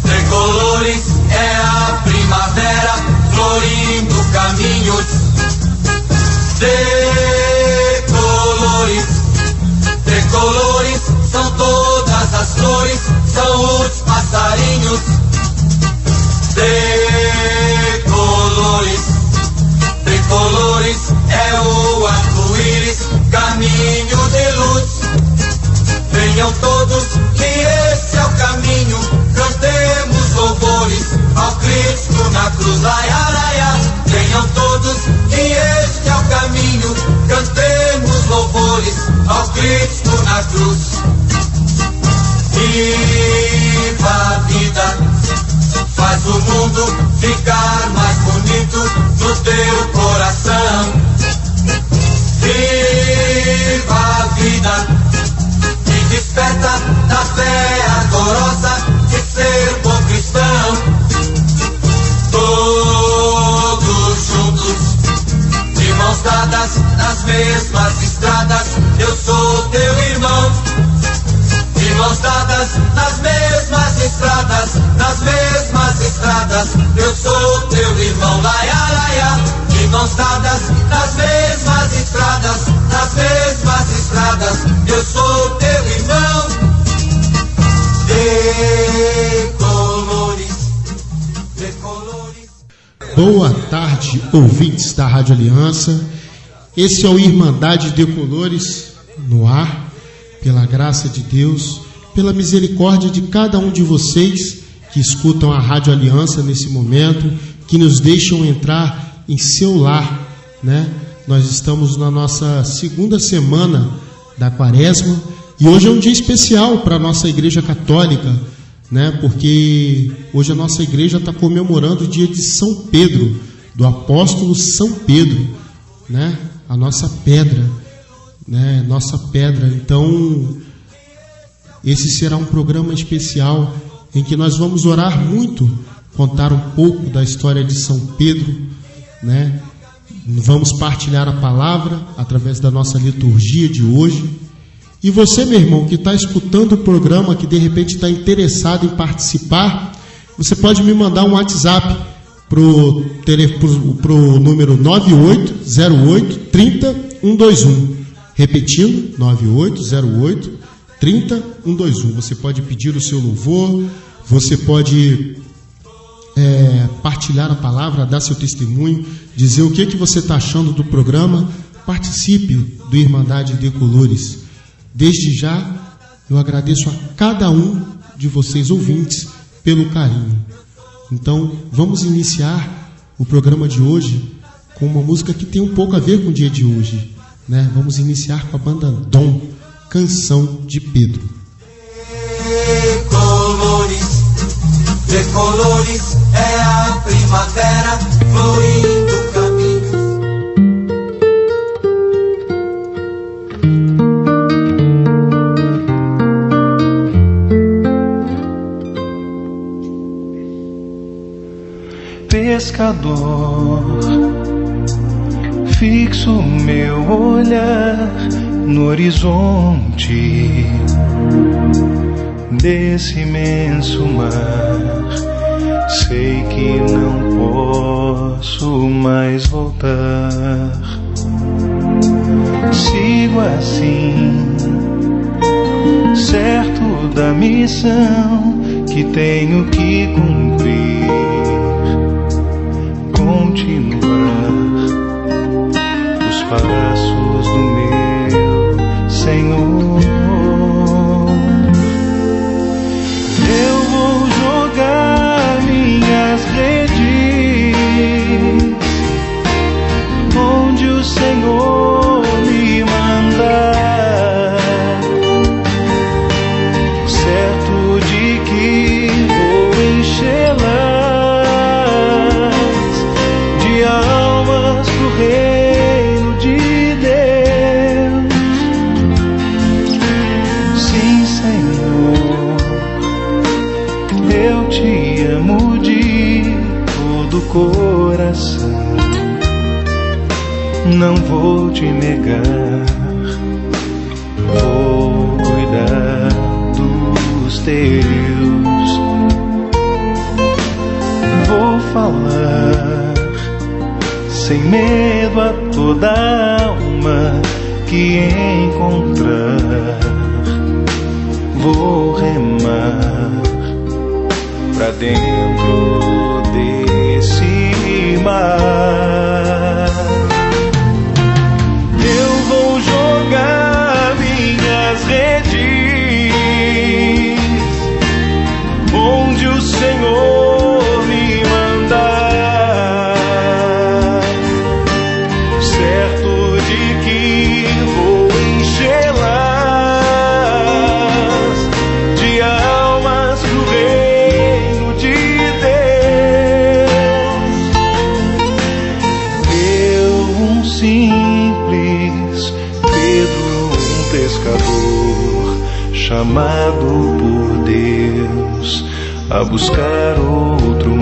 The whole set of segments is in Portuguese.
Tricolores é a primavera florindo caminhos. Tricolores são todas as flores, são os passarinhos. Tricolores é o arco-íris, caminho de luz. Venham todos, que esse é o caminho, cantemos louvores ao Cristo na cruz. Laia, laia. Venham todos, que este é o caminho, cantemos louvores ao Cristo na cruz. Viva a vida, faz o mundo ficar mais bonito no teu coração. Viva a vida, me desperta da fé ardorosa de ser bom cristão. Todos juntos, de mãos dadas nas mesmas estradas, eu sou teu irmão. De mãos dadas nas mesmas estradas, eu sou teu irmão. Laia, laia. De mãos dadas nas mesmas estradas, eu sou teu irmão. Tricolores. Boa tarde, ouvintes da Rádio Aliança. Esse é o Irmandade de Colores no ar. Pela graça de Deus, pela misericórdia de cada um de vocês que escutam a Rádio Aliança nesse momento, que nos deixam entrar em seu lar, né? Nós estamos na nossa segunda semana da Quaresma e hoje é um dia especial para a nossa Igreja Católica, né? Porque hoje a nossa igreja está comemorando o dia de São Pedro, do apóstolo São Pedro, né? A nossa pedra, né? Nossa pedra. Então, esse será um programa especial em que nós vamos orar muito, contar um pouco da história de São Pedro, né? Vamos partilhar a palavra através da nossa liturgia de hoje. E você, meu irmão, que está escutando o programa, que de repente está interessado em participar, você pode me mandar um WhatsApp pro número 9808-30121. Repetindo, 9808-30121. Você pode pedir o seu louvor, você pode partilhar a palavra, dar seu testemunho, dizer o que você está achando do programa. Participe do Irmandade de Colores. Desde já, eu agradeço a cada um de vocês ouvintes pelo carinho. Então, vamos iniciar o programa de hoje com uma música que tem um pouco a ver com o dia de hoje, né? Vamos iniciar com a banda Dom, Canção de Pedro. Tricolores é a primavera florindo caminhos. Pescador, fixo meu olhar no horizonte desse imenso mar. Sei que não posso mais voltar. Sigo assim, certo da missão que tenho que cumprir. Continuar os passos do meu Senhor. Eu vou jogar minhas redes onde o Senhor me mandar, certo de que vou enchê-las de almas pro reino de não vou te negar. Vou cuidar dos teus. Vou falar sem medo a toda alma que encontrar. Vou remar pra dentro desse mar. Eu vou jogar minhas redes onde o Senhor me mandar, certo de que vou enchê-las de almas pro reino de Deus. Eu, um simples Pedro, um pescador, chamado por Deus a buscar outro mar.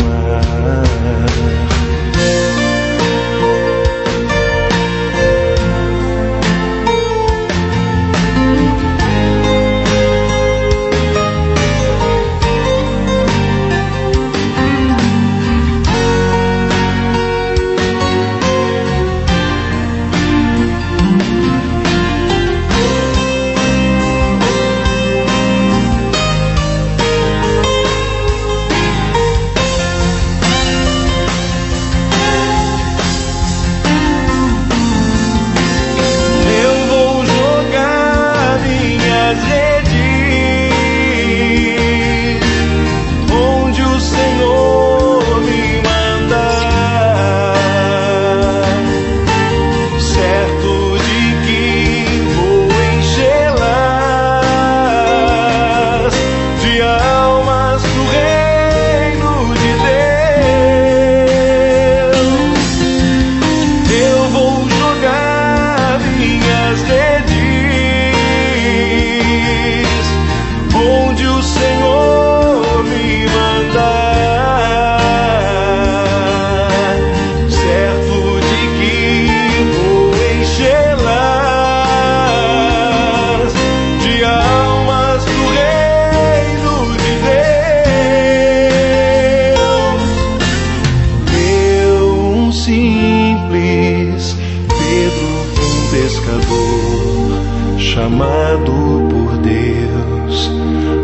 Chamado por Deus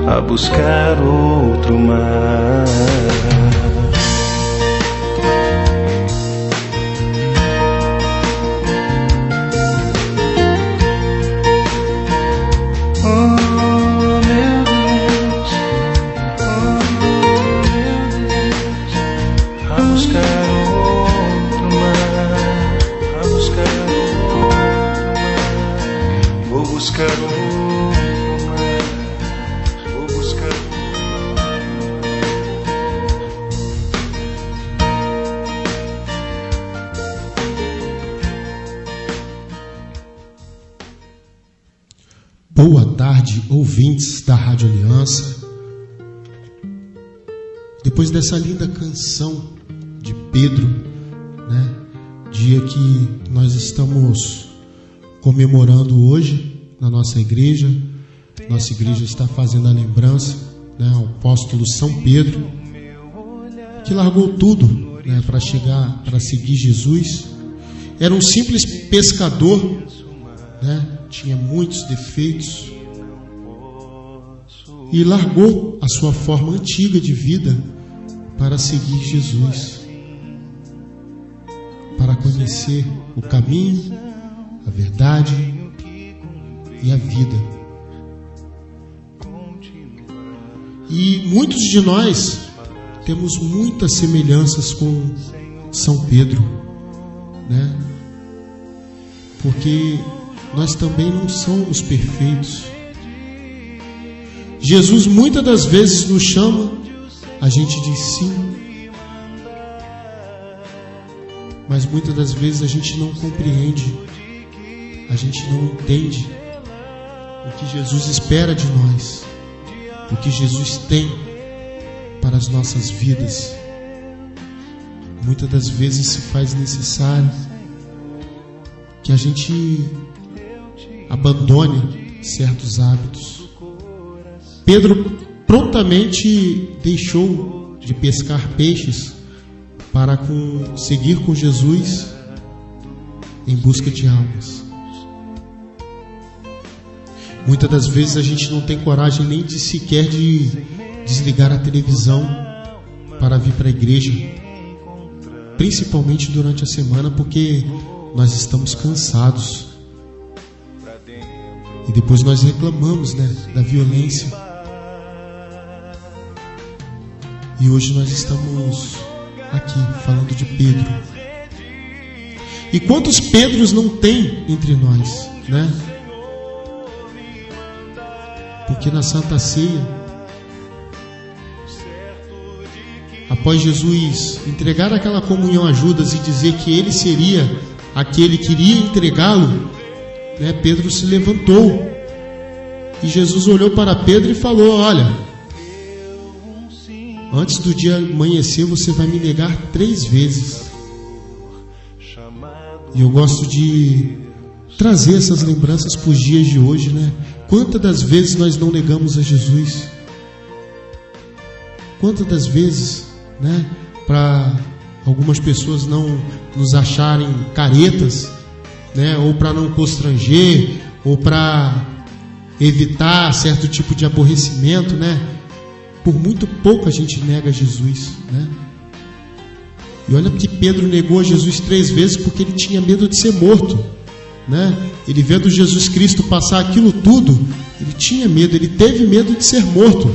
a buscar outro mar. Boa tarde, ouvintes da Rádio Aliança. Depois dessa linda canção de Pedro, né, dia que nós estamos comemorando hoje na nossa igreja está fazendo a lembrança, né, ao apóstolo São Pedro, que largou tudo, né, para seguir Jesus. Era um simples pescador, né, tinha muitos defeitos e largou a sua forma antiga de vida para seguir Jesus, para conhecer o caminho, a verdade e a vida. E muitos de nós temos muitas semelhanças com São Pedro, né? Porque nós também não somos perfeitos. Jesus muitas das vezes nos chama, a gente diz sim, mas muitas das vezes a gente não compreende, a gente não entende o que Jesus espera de nós, o que Jesus tem para as nossas vidas. Muitas das vezes se faz necessário que a gente abandone certos hábitos. Pedro prontamente deixou de pescar peixes para seguir com Jesus em busca de almas. Muitas das vezes a gente não tem coragem nem de sequer de desligar a televisão para vir para a igreja, principalmente durante a semana, porque nós estamos cansados e depois nós reclamamos, da violência. E hoje nós estamos aqui falando de Pedro. E quantos Pedros não tem entre nós, Porque na Santa Ceia, após Jesus entregar aquela comunhão a Judas e dizer que ele seria aquele que iria entregá-lo, Pedro se levantou e Jesus olhou para Pedro e falou: olha, antes do dia amanhecer você vai me negar 3 vezes. E eu gosto de trazer essas lembranças para os dias de hoje, Quantas das vezes nós não negamos a Jesus? Quantas das vezes, para algumas pessoas não nos acharem caretas, ou para não constranger, ou para evitar certo tipo de aborrecimento, por muito pouco a gente nega Jesus, E olha que Pedro negou a Jesus 3 vezes porque ele tinha medo de ser morto, Ele vendo Jesus Cristo passar aquilo tudo, ele tinha medo, ele teve medo de ser morto.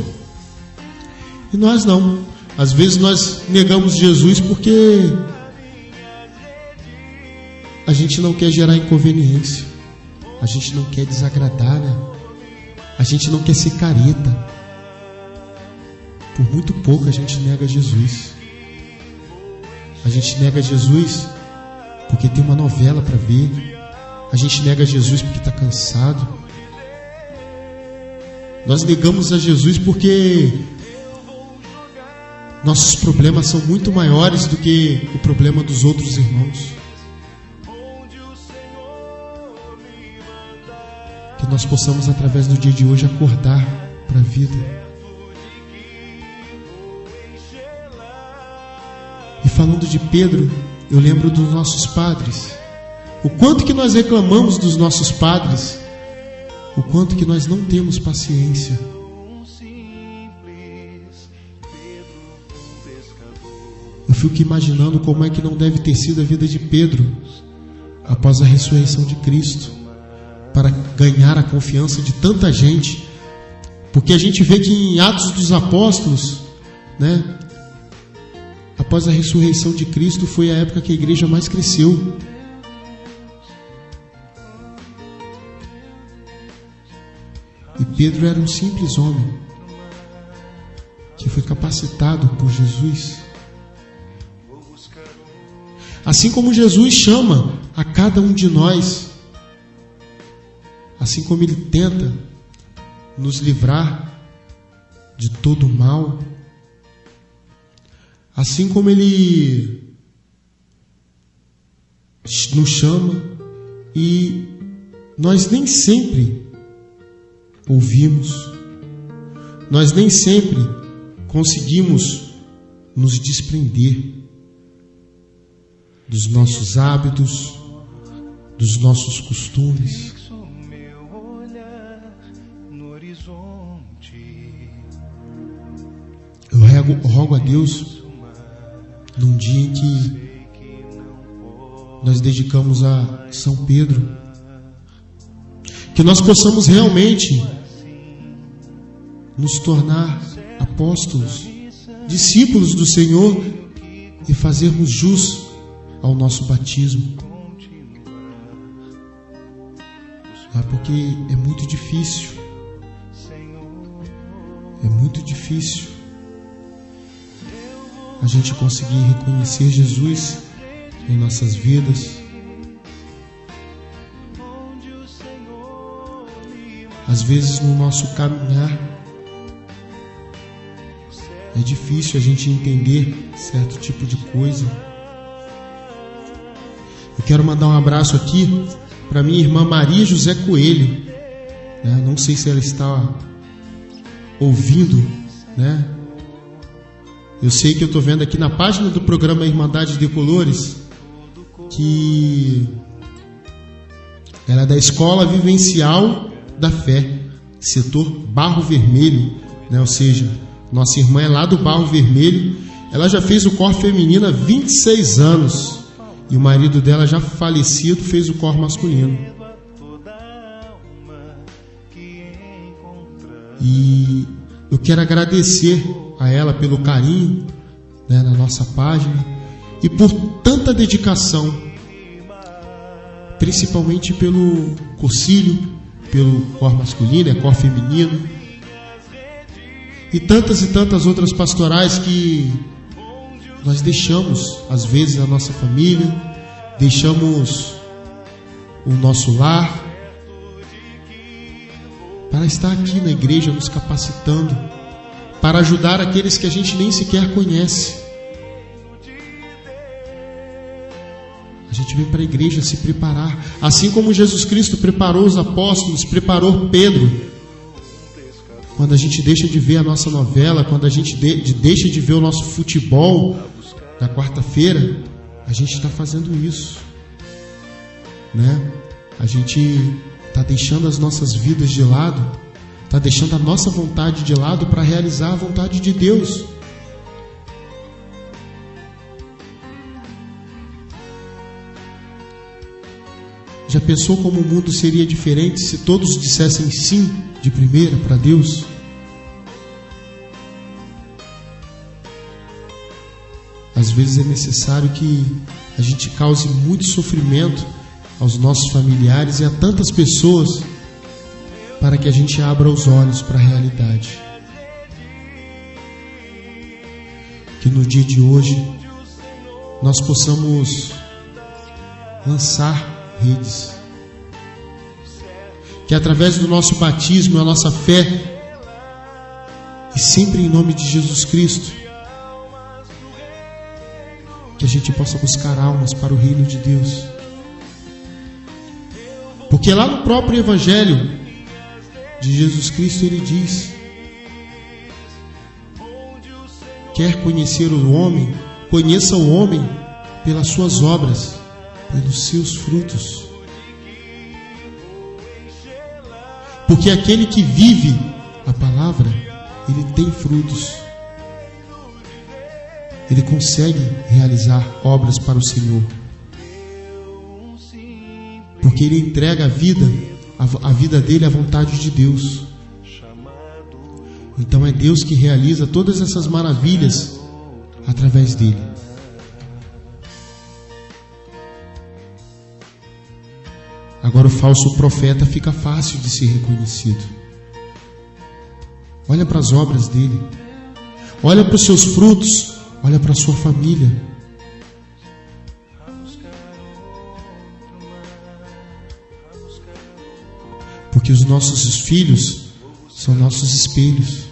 E nós não. Às vezes nós negamos Jesus porque a gente não quer gerar inconveniência, a gente não quer desagradar, A gente não quer ser careta. Por muito pouco a gente nega Jesus. A gente nega Jesus porque tem uma novela para ver. A gente nega Jesus porque está cansado. Nós negamos a Jesus porque nossos problemas são muito maiores do que o problema dos outros irmãos. Que nós possamos, através do dia de hoje, acordar para a vida. E falando de Pedro, eu lembro dos nossos padres. O quanto que nós reclamamos dos nossos padres, o quanto que nós não temos paciência. Eu fico imaginando como é que não deve ter sido a vida de Pedro após a ressurreição de Cristo, para ganhar a confiança de tanta gente. Porque a gente vê que em Atos dos Apóstolos, após a ressurreição de Cristo, foi a época que a igreja mais cresceu. E Pedro era um simples homem que foi capacitado por Jesus. Assim como Jesus chama a cada um de nós, assim como Ele tenta nos livrar de todo o mal, assim como Ele nos chama e nós nem sempre ouvimos, nós nem sempre conseguimos nos desprender dos nossos hábitos, dos nossos costumes. Eu rogo a Deus, num dia em que nós dedicamos a São Pedro, que nós possamos realmente nos tornar apóstolos, discípulos do Senhor e fazermos jus ao nosso batismo. Porque é muito difícil. É muito difícil a gente conseguir reconhecer Jesus em nossas vidas. Às vezes no nosso caminhar é difícil a gente entender certo tipo de coisa. Eu quero mandar um abraço aqui para minha irmã Maria José Coelho, né? Não sei se ela está ouvindo, né? Eu sei que eu estou vendo aqui na página do programa Irmandade Decolores que ela é da Escola Vivencial da Fé, setor Barro Vermelho, né? Ou seja, nossa irmã é lá do Barro Vermelho. Ela já fez o coro feminino há 26 anos e o marido dela, já falecido, fez o coro masculino. E eu quero agradecer a ela pelo carinho, né, na nossa página e por tanta dedicação, principalmente pelo cursilho, pelo coro masculino, coro feminino e tantas outras pastorais que nós deixamos às vezes a nossa família, deixamos o nosso lar para estar aqui na igreja nos capacitando, para ajudar aqueles que a gente nem sequer conhece. A gente vem para a igreja se preparar, assim como Jesus Cristo preparou os apóstolos, preparou Pedro. Quando a gente deixa de ver a nossa novela, quando a gente deixa de ver o nosso futebol na quarta-feira, a gente está fazendo isso, né? A gente está deixando as nossas vidas de lado, está deixando a nossa vontade de lado para realizar a vontade de Deus. Já pensou como o mundo seria diferente se todos dissessem sim de primeira para Deus? Às vezes é necessário que a gente cause muito sofrimento aos nossos familiares e a tantas pessoas para que a gente abra os olhos para a realidade. Que no dia de hoje nós possamos lançar redes, que através do nosso batismo, a nossa fé, e sempre em nome de Jesus Cristo, que a gente possa buscar almas para o reino de Deus. Porque lá no próprio Evangelho de Jesus Cristo ele diz: quer conhecer o homem, conheça o homem pelas suas obras, pelos seus frutos. Porque aquele que vive a palavra, ele tem frutos. Ele consegue realizar obras para o Senhor. Porque ele entrega a vida dele à vontade de Deus. Então é Deus que realiza todas essas maravilhas através dele. Agora o falso profeta fica fácil de ser reconhecido. Olha para as obras dele, olha para os seus frutos, olha para a sua família. Porque os nossos filhos são nossos espelhos.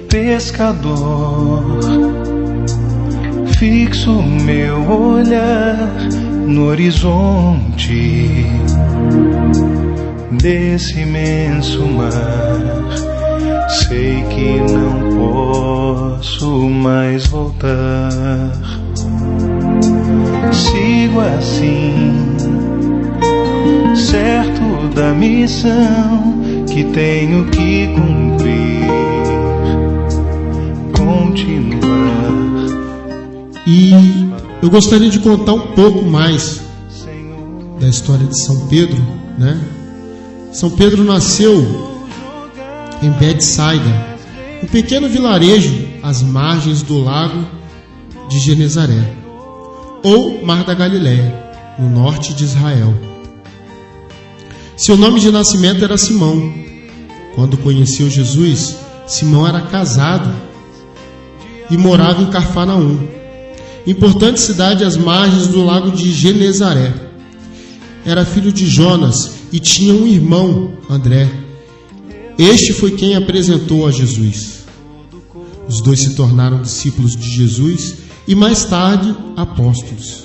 Pescador, fixo meu olhar no horizonte desse imenso mar. Sei que não posso mais voltar. Sigo assim, certo da missão que tenho que cumprir. E eu gostaria de contar um pouco mais da história de São Pedro, né? São Pedro nasceu em Betsaida, um pequeno vilarejo às margens do lago de Genezaré, ou Mar da Galileia. no norte de Israel. Seu nome de nascimento era Simão. Quando conheceu Jesus, Simão era casado e morava em Cafarnaum, importante cidade às margens do lago de Genezaré. Era filho de Jonas e tinha um irmão, André. Este foi quem apresentou a Jesus. Os dois se tornaram discípulos de Jesus e mais tarde apóstolos.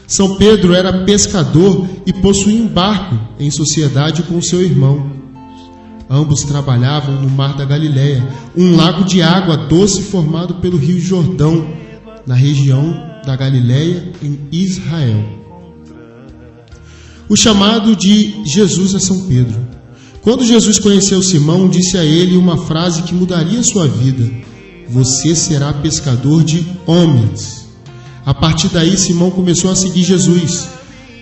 São Pedro era pescador e possuía um barco em sociedade com seu irmão. Ambos trabalhavam no Mar da Galileia, um lago de água doce formado pelo Rio Jordão, na região da Galileia, em Israel. O chamado de Jesus é São Pedro. Quando Jesus conheceu Simão, disse a ele uma frase que mudaria sua vida: você será pescador de homens. A partir daí, Simão começou a seguir Jesus.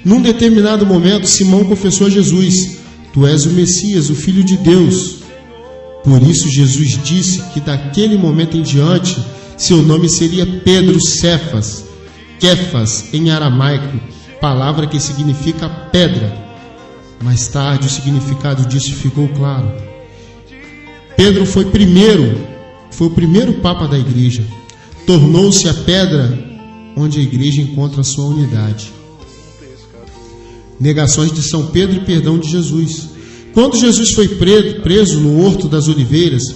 Num determinado momento, Simão confessou a Jesus: tu és o Messias, o Filho de Deus. Por isso, Jesus disse que daquele momento em diante, seu nome seria Pedro Cefas, Kefas em aramaico, palavra que significa pedra. Mais tarde, o significado disso ficou claro. Pedro foi o primeiro papa da igreja. Tornou-se a pedra onde a igreja encontra a sua unidade. Negações de São Pedro e perdão de Jesus. Quando Jesus foi preso no Horto das Oliveiras,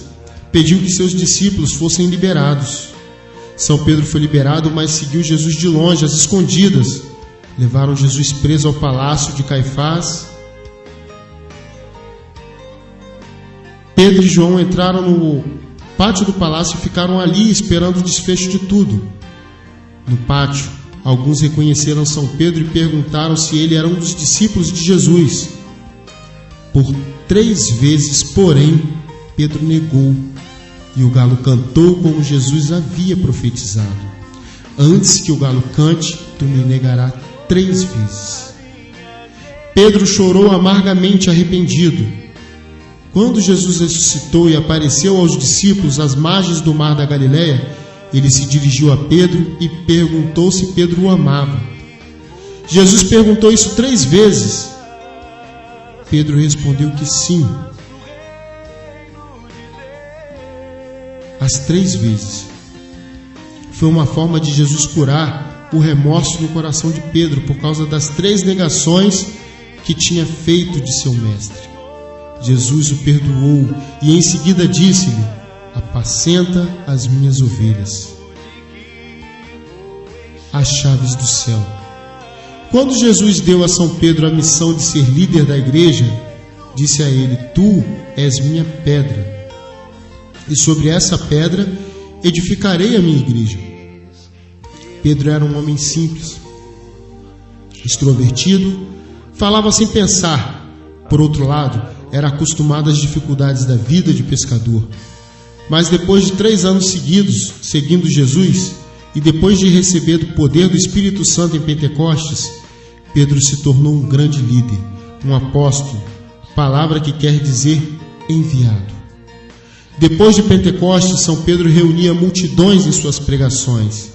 pediu que seus discípulos fossem liberados. São Pedro foi liberado, mas seguiu Jesus de longe, às escondidas. Levaram Jesus preso ao palácio de Caifás. Pedro e João entraram no pátio do palácio e ficaram ali esperando o desfecho de tudo. No pátio, alguns reconheceram São Pedro e perguntaram se ele era um dos discípulos de Jesus. Por 3 vezes, porém, Pedro negou, e o galo cantou como Jesus havia profetizado: antes que o galo cante, tu me negarás 3 vezes. Pedro chorou amargamente arrependido. Quando Jesus ressuscitou e apareceu aos discípulos às margens do Mar da Galileia, ele se dirigiu a Pedro e perguntou se Pedro o amava. Jesus perguntou isso 3 vezes. Pedro respondeu que sim. As 3 vezes. Foi uma forma de Jesus curar o remorso no coração de Pedro por causa das 3 negações que tinha feito de seu mestre. Jesus o perdoou e em seguida disse-lhe: apacenta as minhas ovelhas. As chaves do céu. Quando Jesus deu a São Pedro a missão de ser líder da igreja, disse a ele: tu és minha pedra, e sobre essa pedra edificarei a minha igreja. Pedro era um homem simples, extrovertido, falava sem pensar. Por outro lado, era acostumado às dificuldades da vida de pescador. Mas depois de 3 anos seguidos seguindo Jesus, e depois de receber o poder do Espírito Santo em Pentecostes, Pedro se tornou um grande líder, um apóstolo, palavra que quer dizer enviado. Depois de Pentecostes, São Pedro reunia multidões em suas pregações.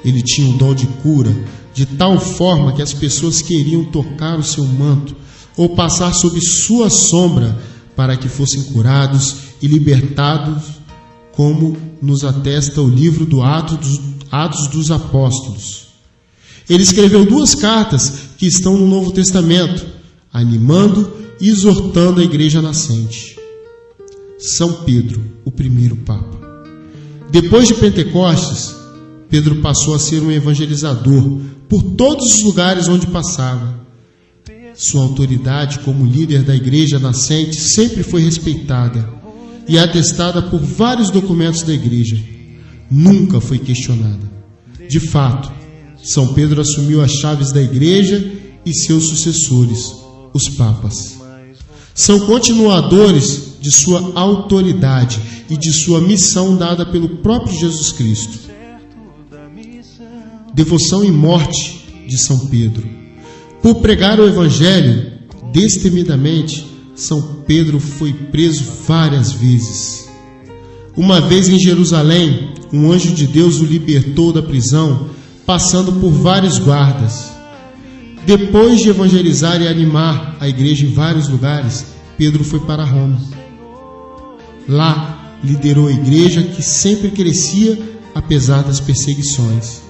Ele tinha um dom de cura, de tal forma que as pessoas queriam tocar o seu manto ou passar sob sua sombra para que fossem curados e libertados, como nos atesta o livro do Atos dos Apóstolos. Ele escreveu 2 cartas que estão no Novo Testamento, animando e exortando a igreja nascente. São Pedro, o primeiro Papa. Depois de Pentecostes, Pedro passou a ser um evangelizador por todos os lugares onde passava. Sua autoridade como líder da igreja nascente sempre foi respeitada e atestada por vários documentos da igreja. Nunca foi questionada. De fato, São Pedro assumiu as chaves da igreja e seus sucessores, os papas. São continuadores de sua autoridade e de sua missão dada pelo próprio Jesus Cristo. Devoção e morte de São Pedro. Por pregar o Evangelho destemidamente, São Pedro foi preso várias vezes. Uma vez em Jerusalém, um anjo de Deus o libertou da prisão, passando por vários guardas. Depois de evangelizar e animar a igreja em vários lugares, Pedro foi para Roma. Lá, liderou a igreja que sempre crescia apesar das perseguições.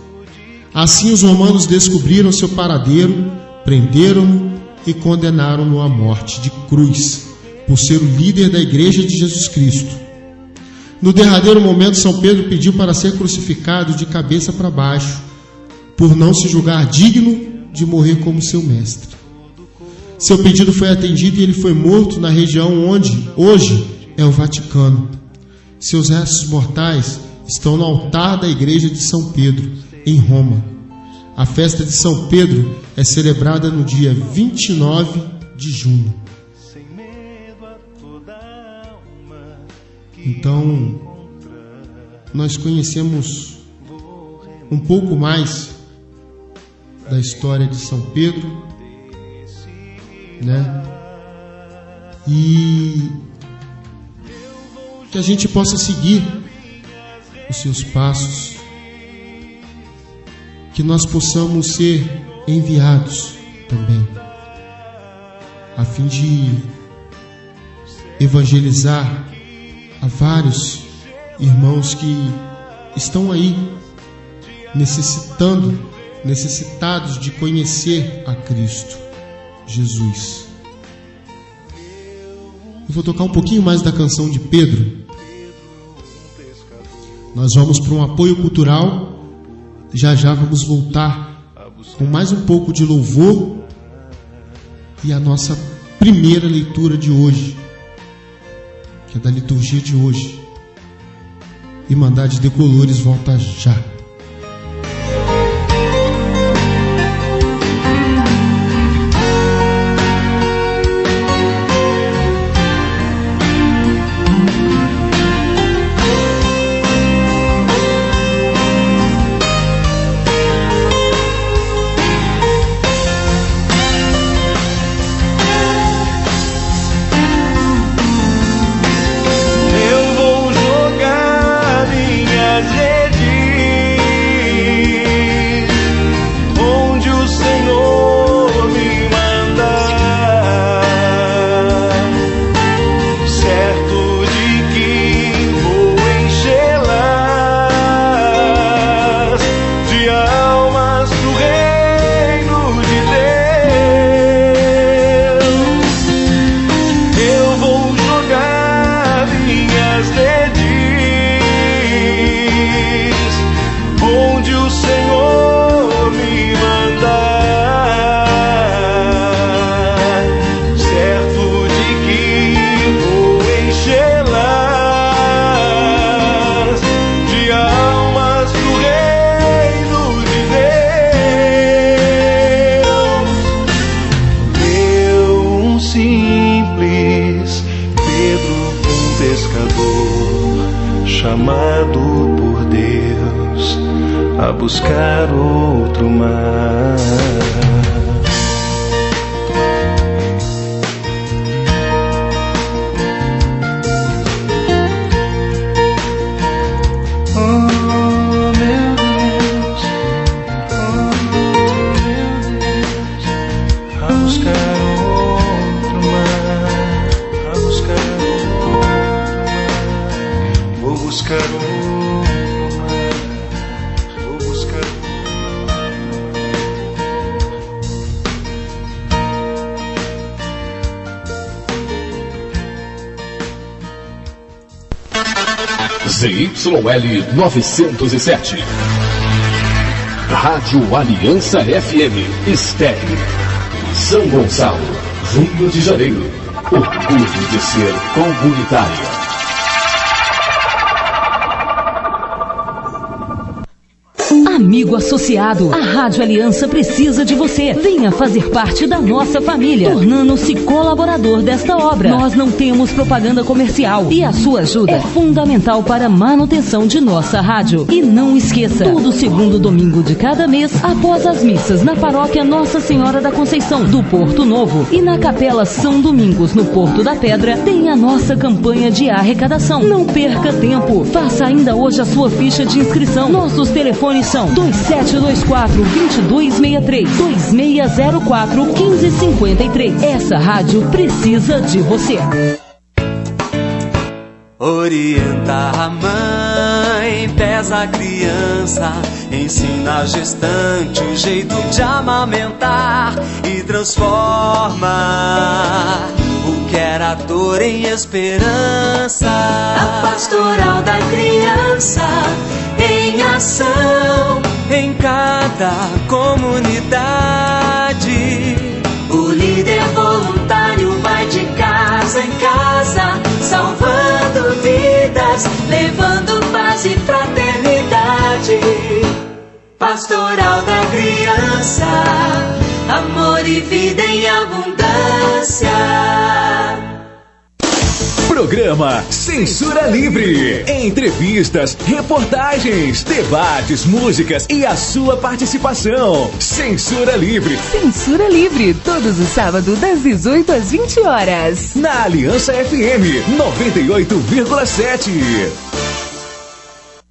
Assim, os romanos descobriram seu paradeiro, prenderam-no e condenaram-no à morte de cruz, por ser o líder da igreja de Jesus Cristo. No derradeiro momento, São Pedro pediu para ser crucificado de cabeça para baixo, por não se julgar digno de morrer como seu mestre. Seu pedido foi atendido e ele foi morto na região onde hoje é o Vaticano. Seus restos mortais estão no altar da igreja de São Pedro, em Roma. A festa de São Pedro é celebrada no dia 29 de junho. Então, nós conhecemos um pouco mais da história de São Pedro, né? E que a gente possa seguir os seus passos, que nós possamos ser enviados também, a fim de evangelizar a vários irmãos que estão aí necessitados de conhecer a Cristo Jesus. Eu vou tocar um pouquinho mais da canção de Pedro. Nós vamos para um apoio cultural. Já vamos voltar com mais um pouco de louvor e a nossa primeira leitura de hoje, que é da liturgia de hoje. Irmandade Decolores volta já. Chamado por Deus a buscar outro mar. ZYL 907. Rádio Aliança FM, Estéreo. São Gonçalo, Rio de Janeiro. Orgulho de ser comunitária. Amigo associado, a Rádio Aliança precisa de você. Venha fazer parte da nossa família, tornando-se colaborador desta obra. Nós não temos propaganda comercial e a sua ajuda é fundamental para a manutenção de nossa rádio. E não esqueça, todo segundo domingo de cada mês, após as missas na paróquia Nossa Senhora da Conceição do Porto Novo e na Capela São Domingos no Porto da Pedra, tem a nossa campanha de arrecadação. Não perca tempo, faça ainda hoje a sua ficha de inscrição. Nossos telefones são 2724-2263, 2604-1553. Essa rádio precisa de você. Orienta a mãe, pesa a criança, ensina a gestante o jeito de amamentar e transforma o que era dor em esperança. A pastoral da criança em ação em cada comunidade. O líder voluntário vai de casa em casa, salvando vidas, levando paz e fraternidade. Pastoral da criança, amor e vida em abundância. Programa Censura Livre. Entrevistas, reportagens, debates, músicas e a sua participação. Censura Livre. Censura Livre, todos os sábados das 18 às 20 horas. Na Aliança FM 98,7.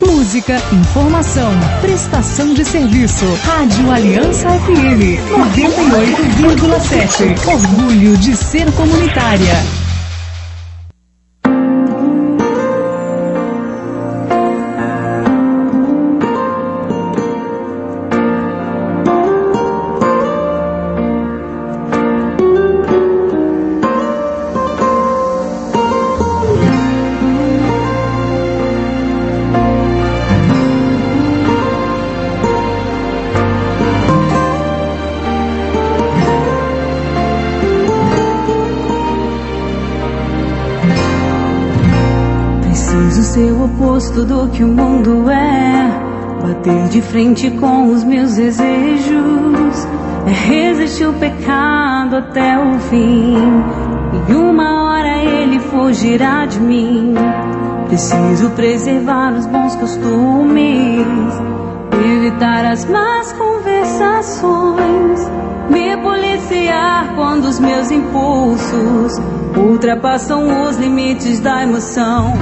Música, informação, prestação de serviço. Rádio Aliança FM 98,7. Orgulho de ser comunitária. Ser o oposto do que o mundo é, bater de frente com os meus desejos, é resistir o pecado até o fim, e uma hora ele fugirá de mim. Preciso preservar os bons costumes, evitar as más conversações, me policiar quando os meus impulsos ultrapassam os limites da emoção.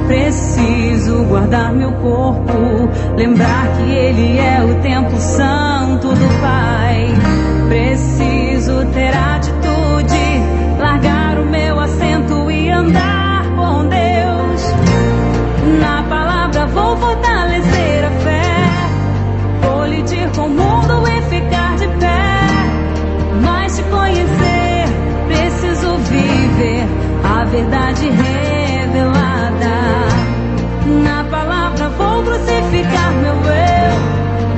Preciso guardar meu corpo, lembrar que ele é o templo santo do Pai. Preciso ter atitude, largar o meu assento e andar com Deus. Na palavra vou fortalecer a fé, colidir com o mundo e ficar de pé. Mas te conhecer, preciso viver a verdade revelada. Na palavra vou crucificar meu eu,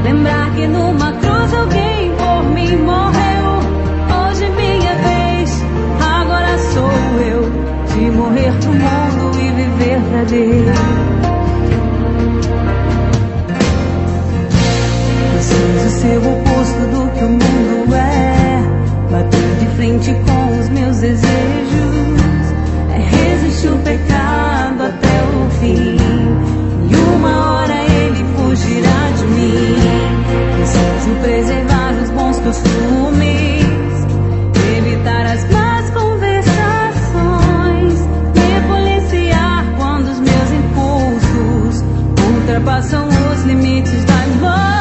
lembrar que numa cruz alguém por mim morreu. Hoje é minha vez, agora sou eu, de morrer pro mundo e viver pra Deus. Preciso ser o oposto do que o mundo é, bater de frente com os meus desejos, é resistir o pecado até o fim, e uma hora ele fugirá de mim. Preciso preservar os bons costumes, evitar as más conversações, me policiar quando os meus impulsos ultrapassam os limites da emoção.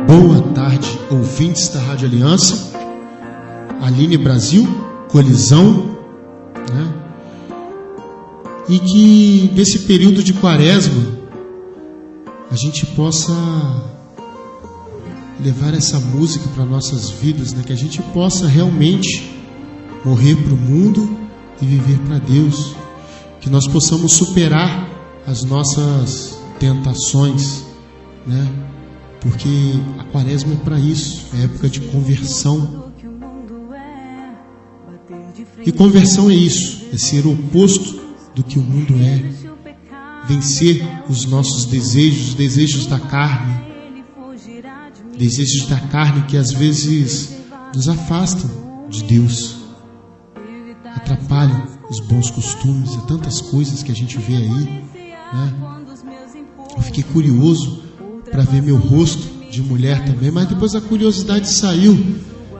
Boa tarde, ouvintes da Rádio Aliança, Aline Brasil, Colisão, né? E que nesse período de quaresma a gente possa levar essa música para nossas vidas, né? Que a gente possa realmente morrer para o mundo e viver para Deus, que nós possamos superar as nossas tentações, né? Porque a quaresma é para isso, é época de conversão. E conversão é isso, é ser o oposto do que o mundo é, vencer os nossos desejos, desejos da carne que às vezes nos afastam de Deus, atrapalham os bons costumes, e tantas coisas que a gente vê aí, né? Eu fiquei curioso para ver meu rosto de mulher também, mas depois a curiosidade saiu.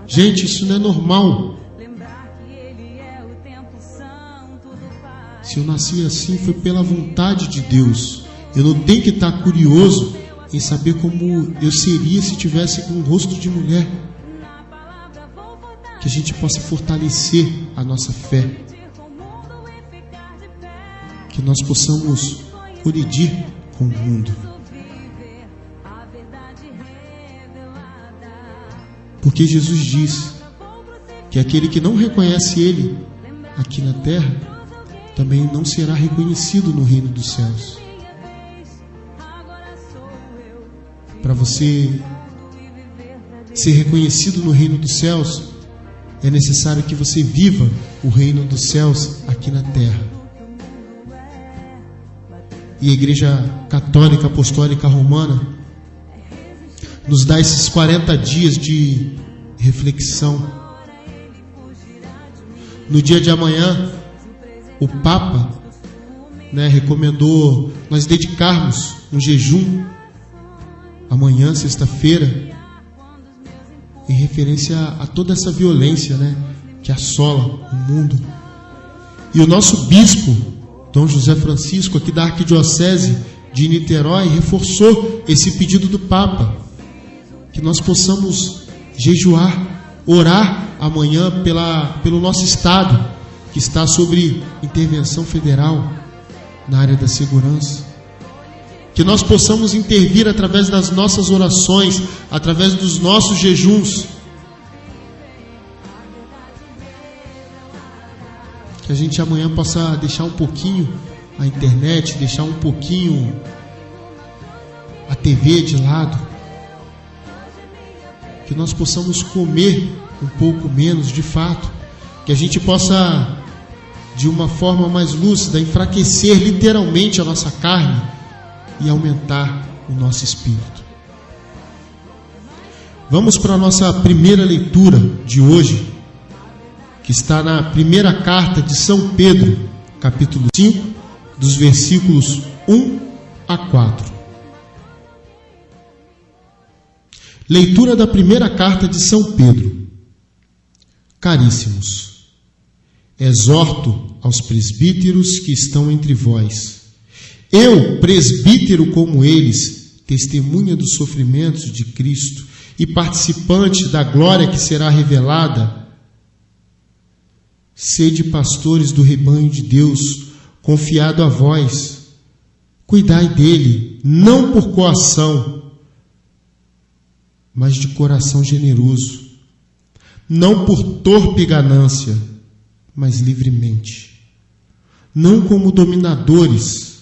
Gente, isso não é normal. Se eu nasci assim, foi pela vontade de Deus. Eu não tenho que estar curioso em saber como eu seria se tivesse com um rosto de mulher. Que a gente possa fortalecer a nossa fé, que nós possamos colidir com o mundo. Porque Jesus diz que aquele que não reconhece Ele aqui na terra também não será reconhecido no reino dos céus. Para você ser reconhecido no reino dos céus, é necessário que você viva o reino dos céus aqui na terra. E a Igreja Católica Apostólica Romana nos dá esses 40 dias de reflexão. No dia de amanhã, o Papa, né, recomendou nós dedicarmos um jejum amanhã, sexta-feira, em referência a toda essa violência, né, que assola o mundo. E o nosso bispo, Dom José Francisco, aqui da Arquidiocese de Niterói, reforçou esse pedido do Papa, que nós possamos jejuar, orar amanhã pelo nosso Estado, que está sob intervenção federal na área da segurança. Que nós possamos intervir através das nossas orações, através dos nossos jejuns. Que a gente amanhã possa deixar um pouquinho a internet, deixar um pouquinho a TV de lado. Que nós possamos comer um pouco menos, de fato. Que a gente possa, de uma forma mais lúcida, enfraquecer literalmente a nossa carne e aumentar o nosso espírito. Vamos para a nossa primeira leitura de hoje, que está na primeira carta de São Pedro, capítulo 5, dos versículos 1 a 4. Leitura da primeira carta de São Pedro. Caríssimos, exorto aos presbíteros que estão entre vós. Eu, presbítero como eles, testemunha dos sofrimentos de Cristo e participante da glória que será revelada, sede pastores do rebanho de Deus, confiado a vós. Cuidai dele, não por coação, mas de coração generoso, não por torpe ganância, mas livremente, não como dominadores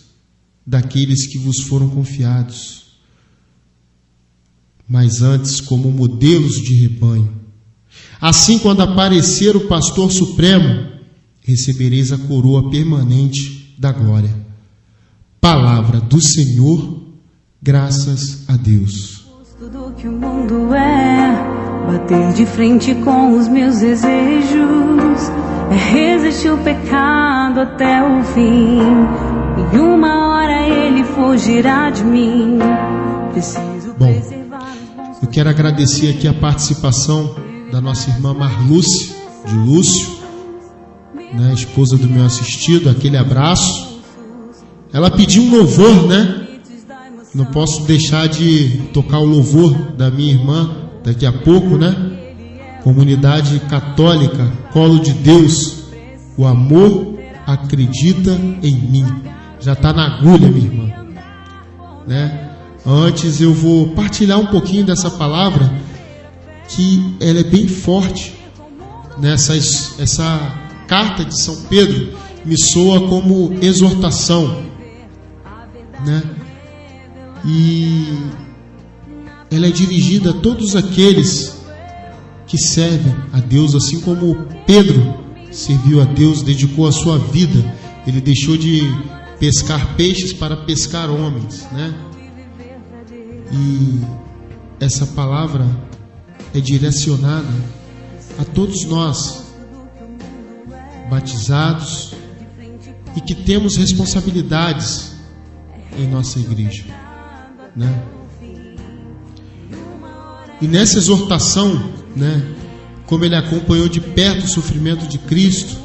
daqueles que vos foram confiados, mas antes como modelos de rebanho. Assim, quando aparecer o pastor supremo, recebereis a coroa permanente da glória. Palavra do Senhor, graças a Deus. Tudo que o mundo é, bater de frente com os meus desejos, é resistir o pecado até o fim. Em uma hora ele fugirá de mim. Preciso preservar os bons. Eu quero agradecer aqui a participação da nossa irmã Marlúcia, de Lúcio, né, esposa do meu assistido. Aquele abraço. Ela pediu um louvor, né? Não posso deixar de tocar o louvor da minha irmã daqui a pouco, né? Comunidade Católica, Colo de Deus. O amor acredita em mim. Já está na agulha, minha irmã, né? Antes eu vou partilhar um pouquinho dessa palavra, que ela é bem forte, né? Essa carta de São Pedro me soa como exortação, né? E ela é dirigida a todos aqueles que servem a Deus, assim como Pedro serviu a Deus, dedicou a sua vida. Ele deixou de pescar peixes para pescar homens, né? E essa palavra é direcionada a todos nós, batizados, e que temos responsabilidades em nossa igreja, né? E nessa exortação, né, como ele acompanhou de perto o sofrimento de Cristo,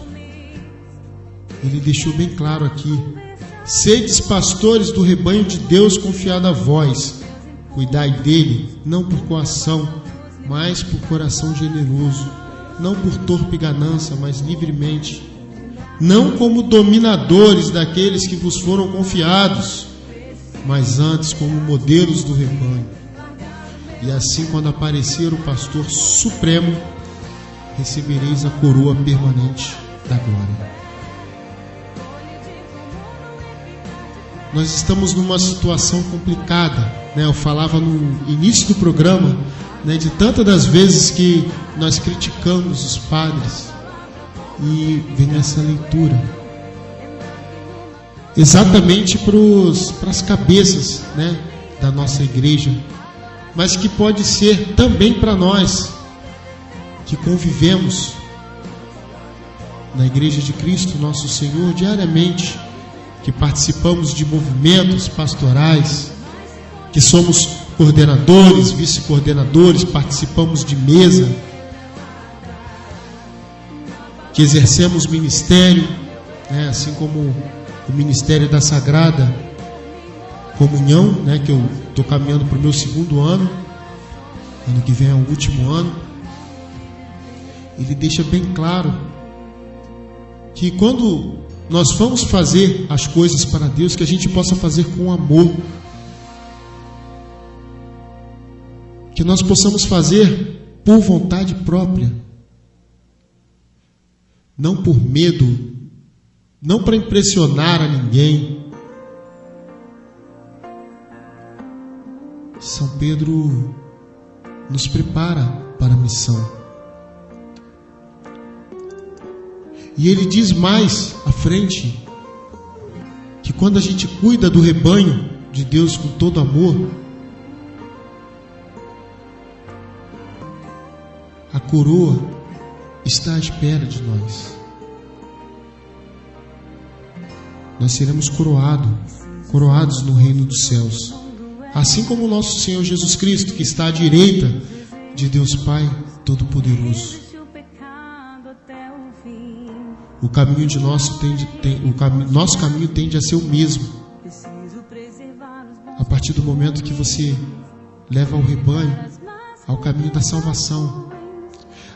ele deixou bem claro aqui: sedes pastores do rebanho de Deus confiado a vós, cuidai dele, não por coação, mas por coração generoso, não por torpe ganância, mas livremente, não como dominadores daqueles que vos foram confiados, mas antes como modelos do rebanho. E assim, quando aparecer o pastor supremo, recebereis a coroa permanente da glória. Nós estamos numa situação complicada, né? Eu falava no início do programa, né, de tantas das vezes que nós criticamos os padres, e vem essa leitura exatamente para as cabeças, né, da nossa igreja, mas que pode ser também para nós que convivemos na Igreja de Cristo Nosso Senhor diariamente, que participamos de movimentos pastorais, que somos coordenadores, vice-coordenadores, participamos de mesa, que exercemos ministério, né, assim como o ministério da Sagrada Comunhão, né, que eu estou caminhando para o meu 2º ano, ano que vem é o último ano. Ele deixa bem claro que quando nós vamos fazer as coisas para Deus, que a gente possa fazer com amor, que nós possamos fazer por vontade própria, não por medo, não para impressionar a ninguém. São Pedro nos prepara para a missão. E ele diz mais à frente que quando a gente cuida do rebanho de Deus com todo amor, a coroa está à espera de nós. Nós seremos coroados no reino dos céus, assim como o nosso Senhor Jesus Cristo, que está à direita de Deus Pai Todo-Poderoso. O caminho de nosso caminho tende a ser o mesmo. A partir do momento que você leva o rebanho ao caminho da salvação.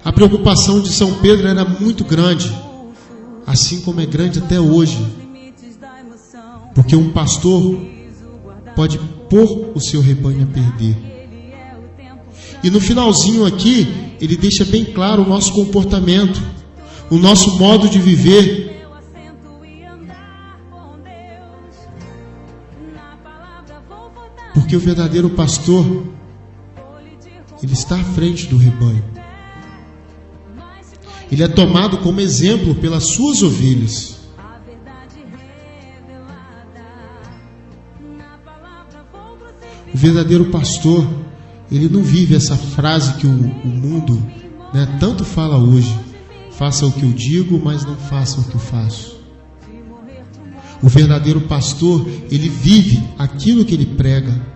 A preocupação de São Pedro era muito grande, assim como é grande até hoje, porque um pastor pode pôr o seu rebanho a perder. E no finalzinho aqui, ele deixa bem claro o nosso comportamento, o nosso modo de viver. Porque o verdadeiro pastor, ele está à frente do rebanho. Ele é tomado como exemplo pelas suas ovelhas. O verdadeiro pastor, ele não vive essa frase que o mundo, né, tanto fala hoje: faça o que eu digo, mas não faça o que eu faço. O verdadeiro pastor, ele vive aquilo que ele prega.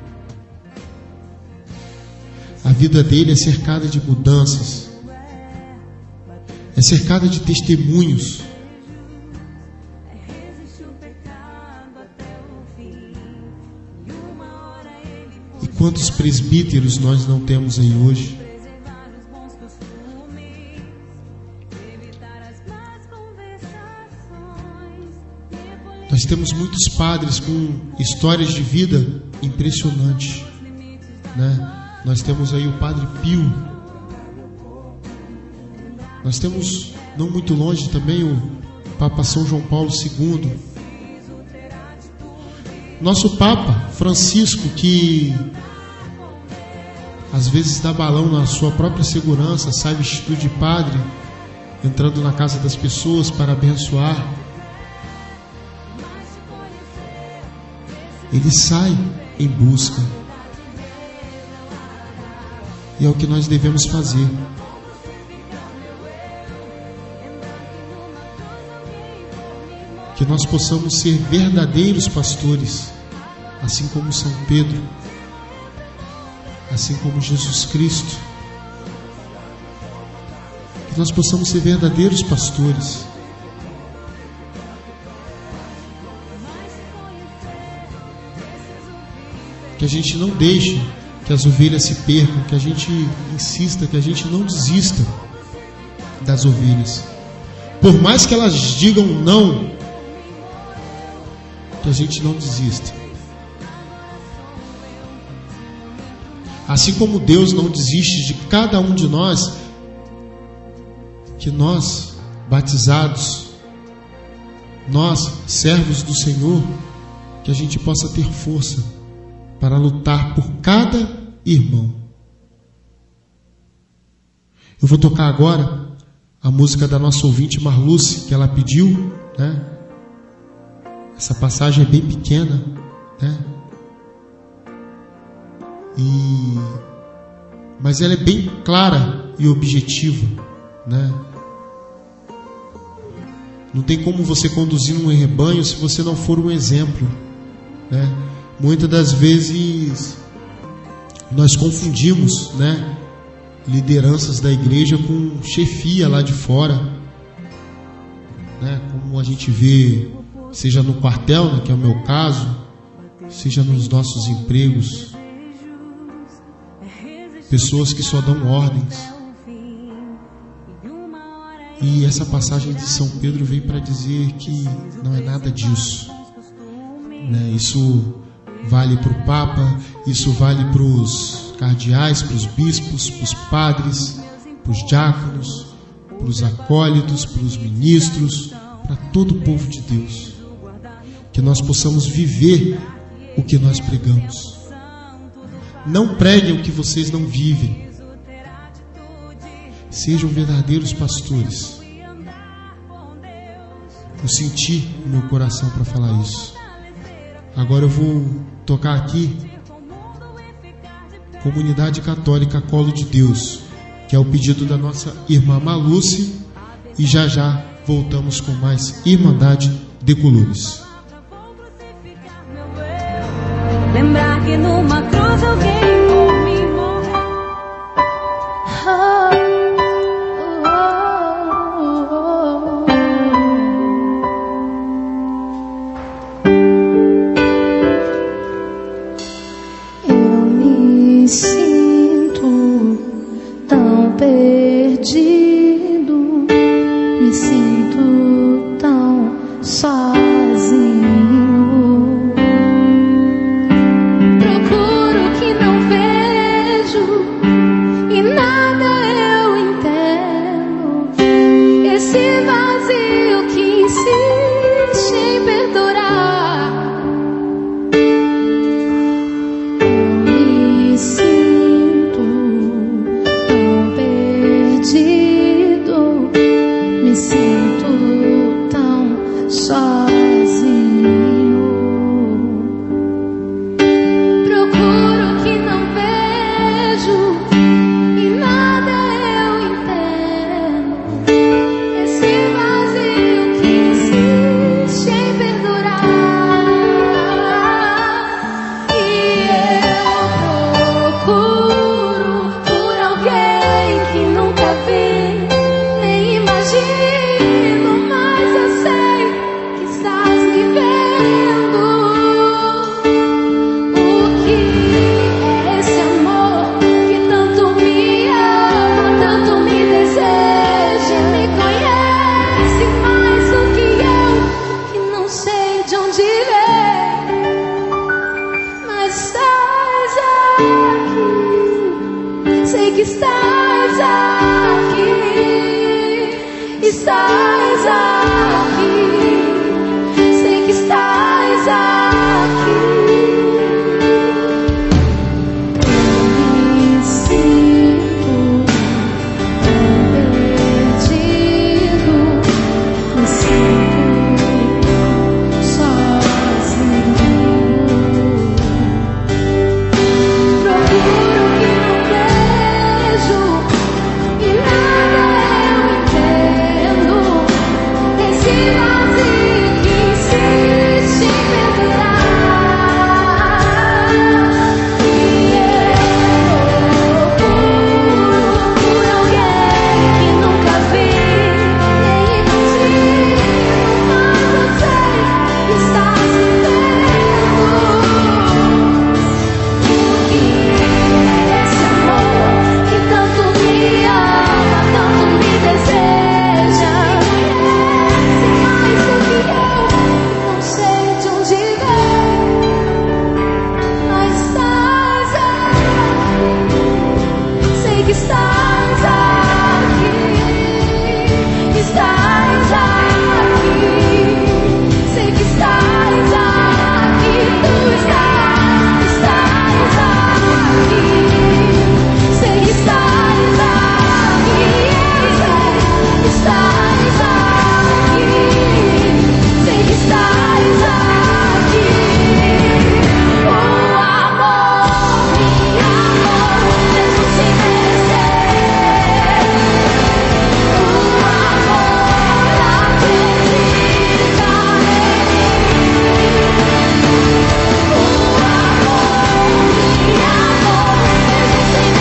A vida dele é cercada de mudanças, é cercada de testemunhos. Quantos presbíteros nós não temos aí hoje? Nós temos muitos padres com histórias de vida impressionantes, né? Nós temos aí o Padre Pio. Nós temos, não muito longe também, o Papa São João Paulo II. Nosso Papa Francisco, que às vezes dá balão na sua própria segurança, sai vestido de padre, entrando na casa das pessoas para abençoar. Ele sai em busca. E é o que nós devemos fazer. Que nós possamos ser verdadeiros pastores, assim como São Pedro, assim como Jesus Cristo. Que nós possamos ser verdadeiros pastores. Que a gente não deixe que as ovelhas se percam, que a gente insista, que a gente não desista das ovelhas. Por mais que elas digam não, que a gente não desista. Assim como Deus não desiste de cada um de nós, que nós, batizados, nós, servos do Senhor, que a gente possa ter força para lutar por cada irmão. Eu vou tocar agora a música da nossa ouvinte Marluce, que ela pediu, né? Essa passagem é bem pequena, né? Mas ela é bem clara e objetiva, né? Não tem como você conduzir um rebanho se você não for um exemplo, né? Muitas das vezes nós confundimos, né, lideranças da igreja com chefia lá de fora, né? Como a gente vê, seja no quartel, né, que é o meu caso, seja nos nossos empregos, pessoas que só dão ordens. E essa passagem de São Pedro vem para dizer que não é nada disso, né? Isso vale para o Papa, isso vale para os cardeais, para os bispos, para os padres, para os diáconos, para os acólitos, para os ministros, para todo o povo de Deus. Que nós possamos viver o que nós pregamos. Não preguem o que vocês não vivem. Sejam verdadeiros pastores. Eu senti no meu coração para falar isso. Agora eu vou tocar aqui Comunidade Católica Colo de Deus, que é o pedido da nossa irmã Marluce, e já já voltamos com mais Irmandade de Colores. Lembrar que numa cruz alguém por mim morreu. Eu me sinto tão perdido, me sinto tão sozinho. Procuro que não que estás aqui, estás aqui, sei que estás aqui. Eu me sinto perdido, me sinto sozinho. Procuro o que não vejo e nada eu entendo. Esse vazio que insiste em pendurar. E eu procuro por alguém que nunca vi, nem imagino, mas eu sei que estás vivendo. Esse amor que tanto me ama, tanto me deseja, conhece mais do que eu, não sei de onde vem, mas estás aqui, sei que estás aqui, estás aqui, sei que estás aqui, tu estás aqui, sei que estás aqui, estás aqui, sei que estás aqui. O amor, mesmo sem merecer, o amor acredita em mim. O amor, mesmo sem merecer, o amor acredita em mim.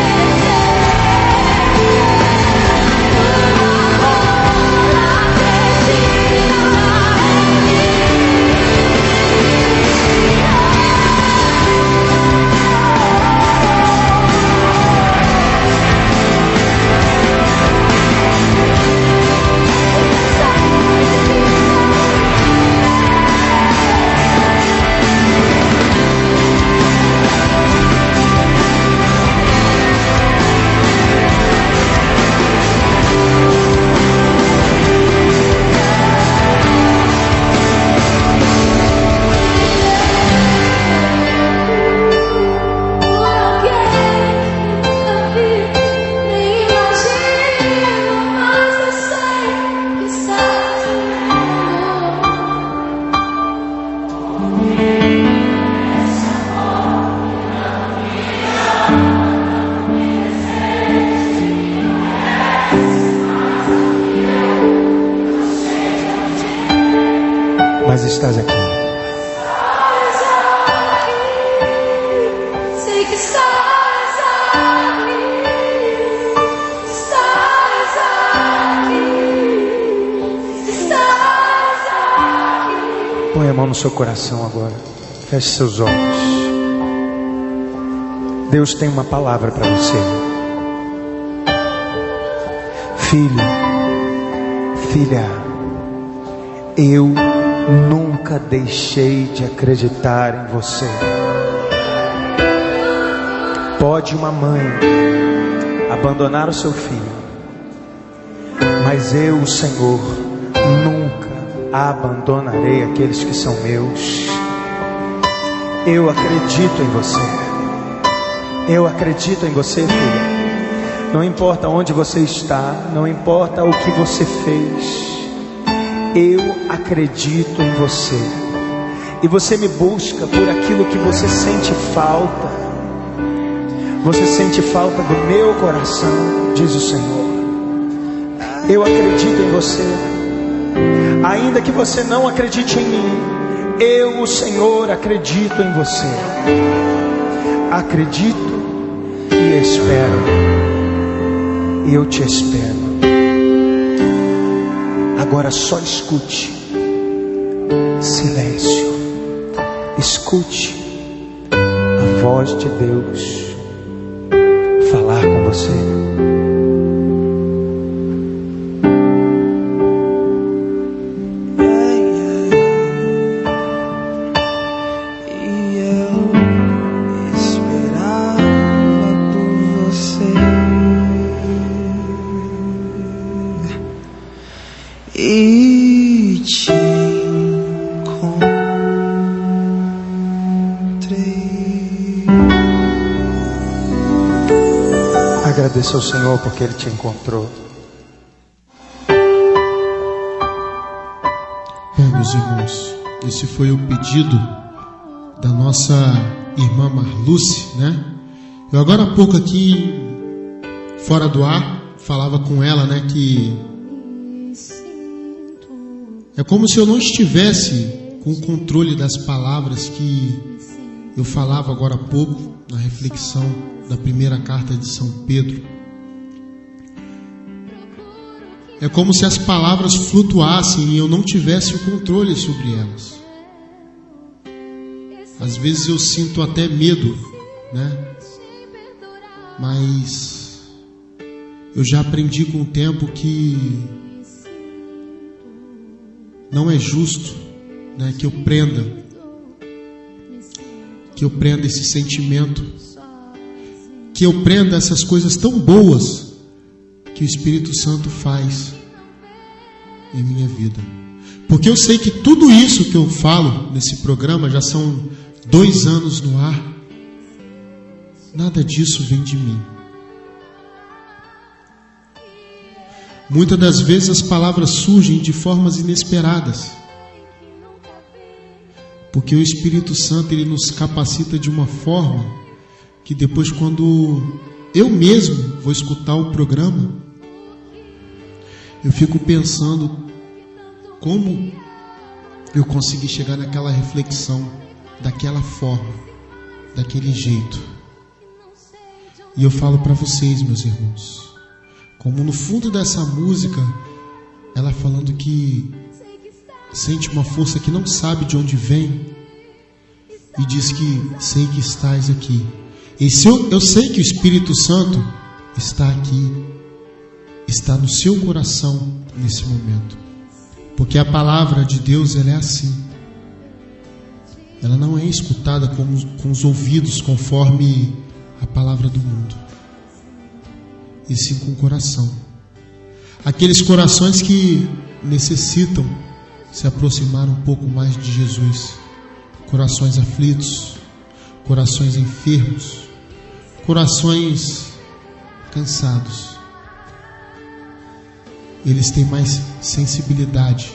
Por alguém que nunca vi, nem imagino, mas eu sei que estás Mas estás aqui. sei que estás aqui, estás aqui, estás aqui. Põe a mão no seu coração agora. Feche seus olhos. Deus tem uma palavra para você. Filho, filha, eu nunca deixei de acreditar em você. Pode uma mãe abandonar o seu filho, mas eu, o Senhor, nunca abandonarei aqueles que são meus. Eu acredito em você. Eu acredito em você, filha. Não importa onde você está, não importa o que você fez, eu acredito em você. E você me busca por aquilo que você sente falta. Você sente falta do meu coração, diz o Senhor. Eu acredito em você. Ainda que você não acredite em mim, eu, o Senhor, acredito em você. Acredito e espero. E eu te espero. Agora só escute. Silêncio. Escute a voz de Deus falar com você. E eu esperava por você. agradeça ao Senhor porque Ele te encontrou. Bom, meus irmãos, esse foi o pedido da nossa irmã Marluce, né? Eu agora há pouco aqui, fora do ar, falava com ela, né, que é como se eu não estivesse com o controle das palavras que eu falava agora há pouco, na reflexão da primeira carta de São Pedro. É como se as palavras flutuassem e eu não tivesse o controle sobre elas. Às vezes eu sinto até medo, né? Mas eu já aprendi com o tempo que não é justo, né, que eu prenda esse sentimento, que eu prenda essas coisas tão boas que o Espírito Santo faz em minha vida. Porque eu sei que tudo isso que eu falo nesse programa, já são 2 anos no ar, nada disso vem de mim. Muitas das vezes as palavras surgem de formas inesperadas, porque o Espírito Santo, ele nos capacita de uma forma que depois, quando eu mesmo vou escutar o programa, eu fico pensando como eu consegui chegar naquela reflexão, daquela forma, daquele jeito. E eu falo para vocês, meus irmãos, como no fundo dessa música, ela falando que sente uma força que não sabe de onde vem e diz que sei que estás aqui. E se eu sei que o Espírito Santo está aqui, está no seu coração nesse momento, porque a palavra de Deus, ela é assim, ela não é escutada com os ouvidos conforme a palavra do mundo, e sim com o coração. Aqueles corações que necessitam se aproximar um pouco mais de Jesus, corações aflitos, corações enfermos, corações cansados. Eles têm mais sensibilidade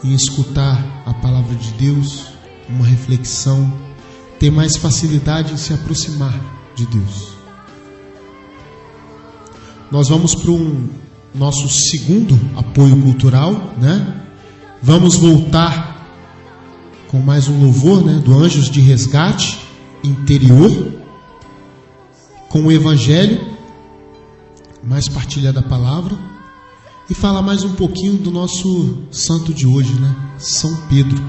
em escutar a palavra de Deus, uma reflexão, têm mais facilidade em se aproximar de Deus. Nós vamos para nosso segundo apoio cultural, né? Vamos voltar com mais um louvor, né, do Anjos de Resgate Interior, com o Evangelho, mais partilha da palavra, e falar mais um pouquinho do nosso santo de hoje, né, São Pedro,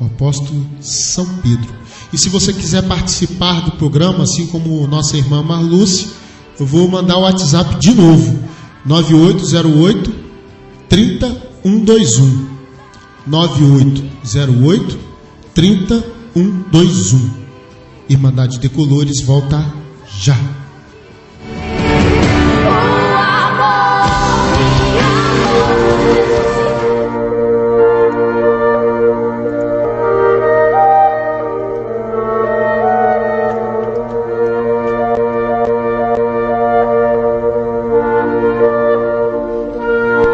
o apóstolo São Pedro. E se você quiser participar do programa, assim como nossa irmã Marluce, eu vou mandar o WhatsApp de novo, 9808 30121, 9808 30121. Irmandade de Colores volta já.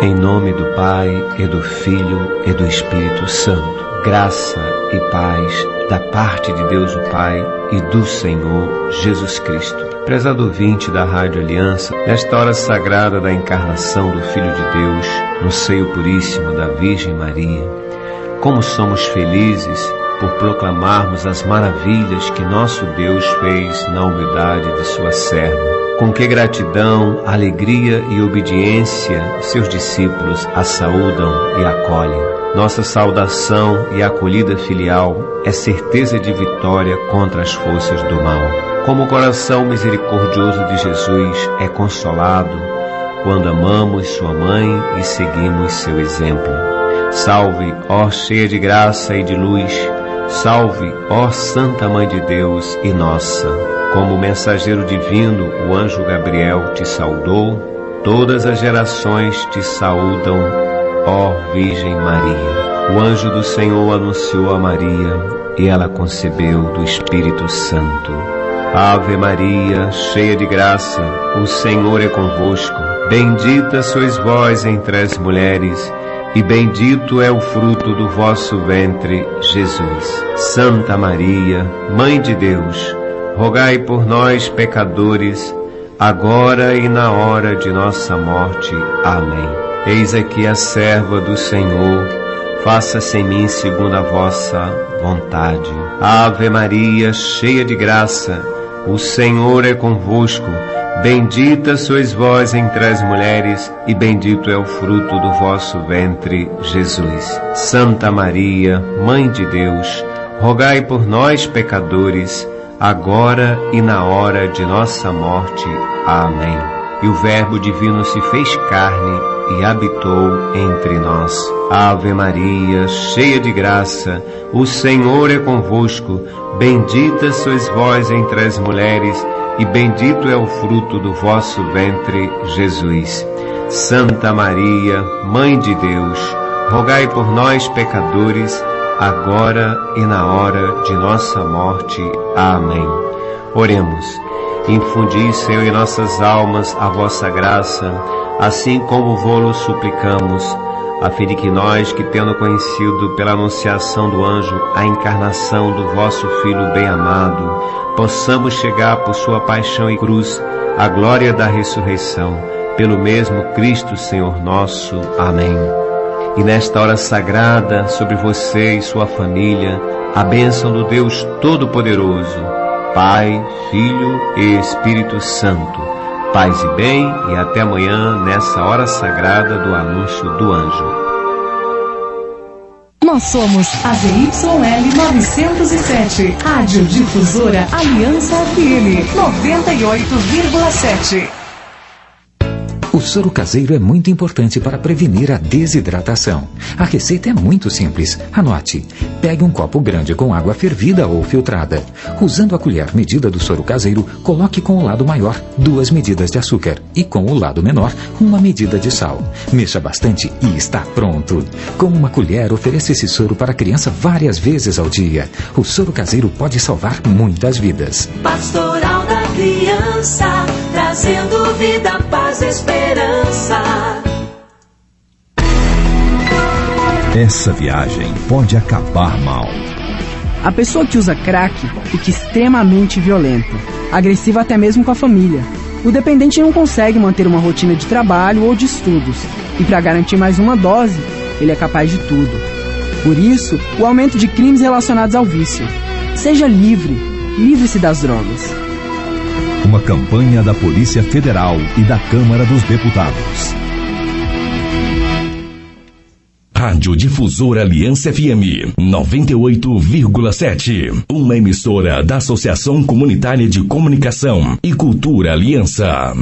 Em nome do Pai, e do Filho, e do Espírito Santo. Graça e paz da parte de Deus o Pai e do Senhor Jesus Cristo. Prezado ouvinte da Rádio Aliança, nesta hora sagrada da encarnação do Filho de Deus, no seio puríssimo da Virgem Maria, como somos felizes por proclamarmos as maravilhas que nosso Deus fez na humildade de sua serva. Com que gratidão, alegria e obediência seus discípulos a saúdam e acolhem. Nossa saudação e acolhida filial é certeza de vitória contra as forças do mal. Como o coração misericordioso de Jesus é consolado quando amamos sua mãe e seguimos seu exemplo. Salve, ó cheia de graça e de luz, salve, ó Santa Mãe de Deus e nossa. Como mensageiro divino, o anjo Gabriel te saudou, todas as gerações te saúdam, ó Virgem Maria. O anjo do Senhor anunciou a Maria, e ela concebeu do Espírito Santo. Ave Maria, cheia de graça, o Senhor é convosco. Bendita sois vós entre as mulheres, e bendito é o fruto do vosso ventre, Jesus. Santa Maria, Mãe de Deus, rogai por nós, pecadores, agora e na hora de nossa morte. Amém. Eis aqui a serva do Senhor, faça-se em mim segundo a vossa vontade. Ave Maria, cheia de graça, o Senhor é convosco. Bendita sois vós entre as mulheres, e bendito é o fruto do vosso ventre, Jesus. Santa Maria, Mãe de Deus, rogai por nós, pecadores, agora e na hora de nossa morte. Amém. E o Verbo divino se fez carne e habitou entre nós. Ave Maria, cheia de graça, o Senhor é convosco. Bendita sois vós entre as mulheres, e bendito é o fruto do vosso ventre, Jesus. Santa Maria, Mãe de Deus, rogai por nós, pecadores, agora e na hora de nossa morte. Amém. Oremos. Infundi, Senhor, em nossas almas a vossa graça, assim como vô-lo suplicamos, a fim de que nós, que tendo conhecido pela anunciação do anjo a encarnação do vosso Filho bem-amado, possamos chegar por sua paixão e cruz à glória da ressurreição, pelo mesmo Cristo Senhor nosso. Amém. E nesta hora sagrada, sobre você e sua família, a bênção do Deus Todo-Poderoso, Pai, Filho e Espírito Santo. Paz e bem, e até amanhã, nessa hora sagrada do anúncio do anjo. Nós somos a ZYL 907, Rádio Difusora Aliança FM 98,7. O soro caseiro é muito importante para prevenir a desidratação. A receita é muito simples. Anote. Pegue um copo grande com água fervida ou filtrada. Usando a colher medida do soro caseiro, coloque com o lado maior 2 medidas de açúcar e com o lado menor 1 medida de sal. Mexa bastante e está pronto. Com uma colher, ofereça esse soro para a criança várias vezes ao dia. O soro caseiro pode salvar muitas vidas. Pastoral da Criança, trazendo vida, paz e esperança. Essa viagem pode acabar mal. A pessoa que usa crack fica extremamente violenta, agressiva até mesmo com a família. O dependente não consegue manter uma rotina de trabalho ou de estudos, e para garantir mais uma dose, ele é capaz de tudo. Por isso, o aumento de crimes relacionados ao vício. Seja livre, livre-se das drogas. Uma campanha da Polícia Federal e da Câmara dos Deputados. Rádio Difusora Aliança FM 98,7. Uma emissora da Associação Comunitária de Comunicação e Cultura Aliança.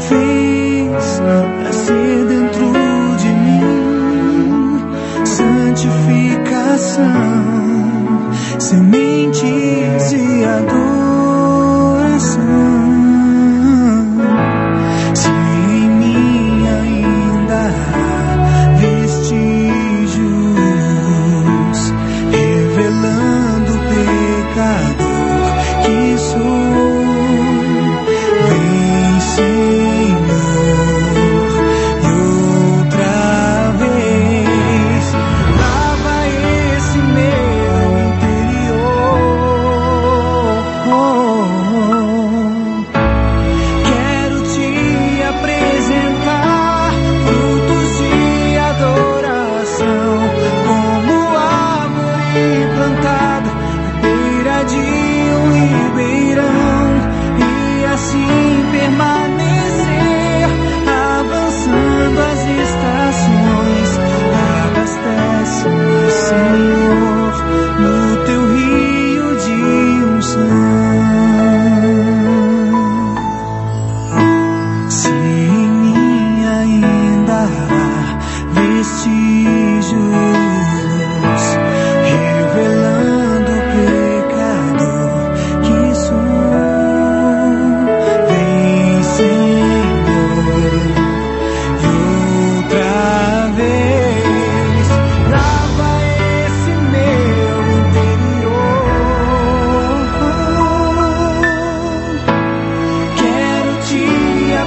Fez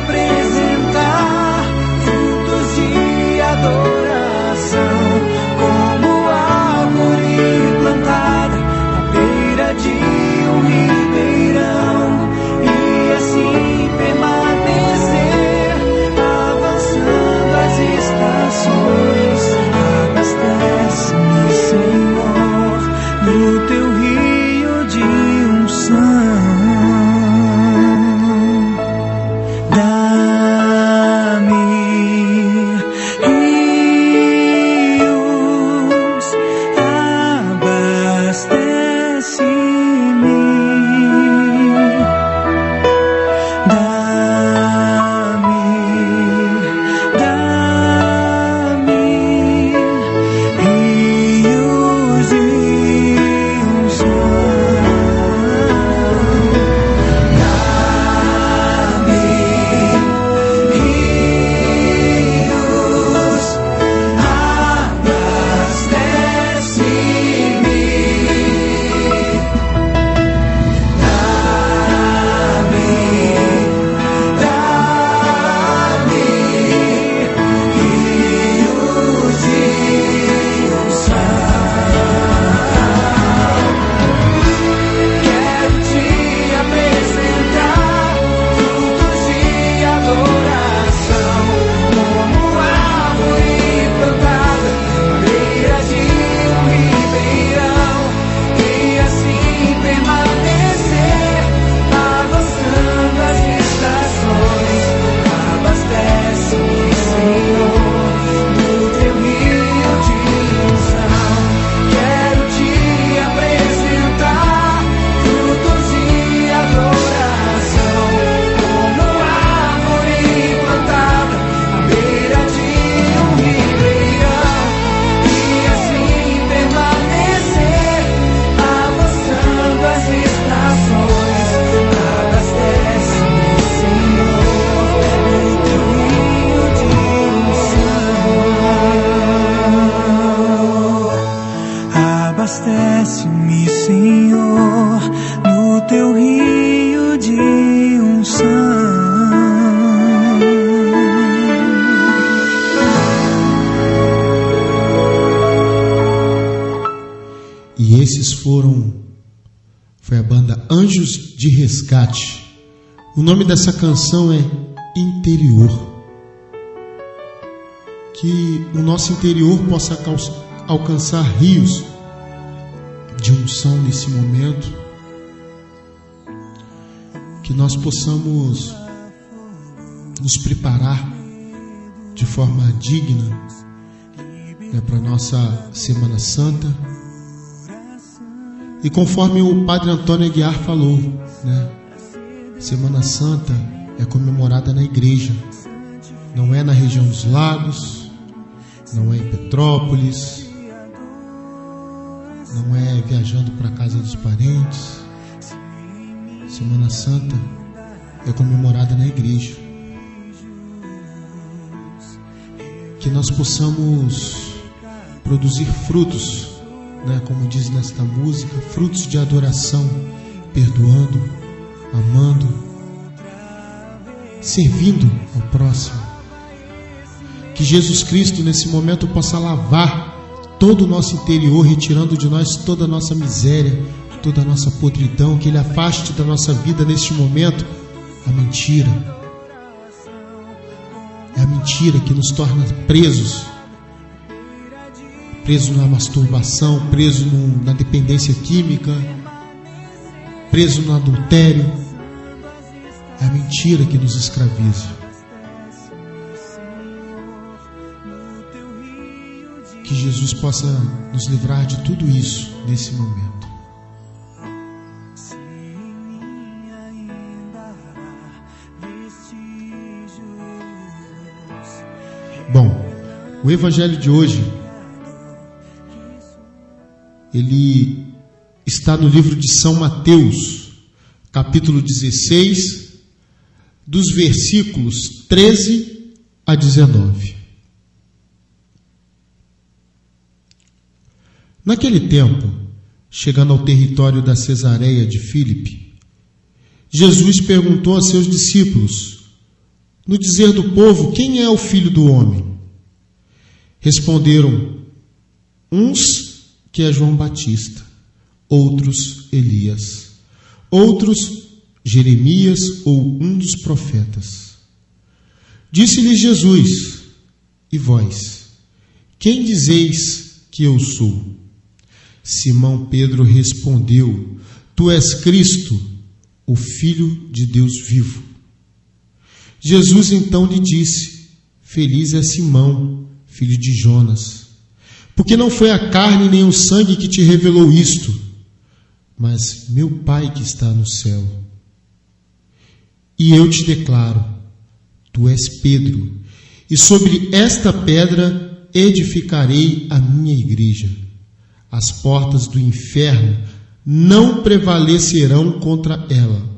apresentar frutos de adoração, como árvore plantada à beira de um ribeirão, e assim permanecer, avançando as estações. Abastece-me, Senhor, no teu rio de unção. Abastece-me, Senhor, no teu rio de unção. E esses foi a banda Anjos de Resgate. O nome dessa canção é Interior. Que o nosso interior possa alcançar rios de unção nesse momento, que nós possamos nos preparar de forma digna, né, para a nossa Semana Santa. E conforme o Padre Antônio Aguiar falou, né, Semana Santa é comemorada na igreja, não é na região dos lagos, não é em Petrópolis, não é viajando para a casa dos parentes. Semana Santa é comemorada na igreja. Que nós possamos produzir frutos, né, como diz nesta música, frutos de adoração, perdoando, amando, servindo ao próximo. Que Jesus Cristo nesse momento possa lavar todo o nosso interior, retirando de nós toda a nossa miséria, toda a nossa podridão, que Ele afaste da nossa vida neste momento a mentira. É a mentira que nos torna presos na masturbação, preso na dependência química, preso no adultério. É a mentira que nos escraviza. Que Jesus possa nos livrar de tudo isso nesse momento. Bom, o Evangelho de hoje, ele está no livro de São Mateus, capítulo 16, dos versículos 13 a 19. Naquele tempo, chegando ao território da Cesareia de Filipe, Jesus perguntou a seus discípulos: no dizer do povo, quem é o Filho do Homem? Responderam uns que é João Batista, outros Elias, outros Jeremias ou um dos profetas. Disse-lhes Jesus: e vós, quem dizeis que eu sou? Simão Pedro respondeu: tu és Cristo, o Filho de Deus vivo. Jesus então lhe disse: feliz é Simão, filho de Jonas, porque não foi a carne nem o sangue que te revelou isto, mas meu Pai que está no céu. E eu te declaro, tu és Pedro, e sobre esta pedra edificarei a minha igreja. As portas do inferno não prevalecerão contra ela.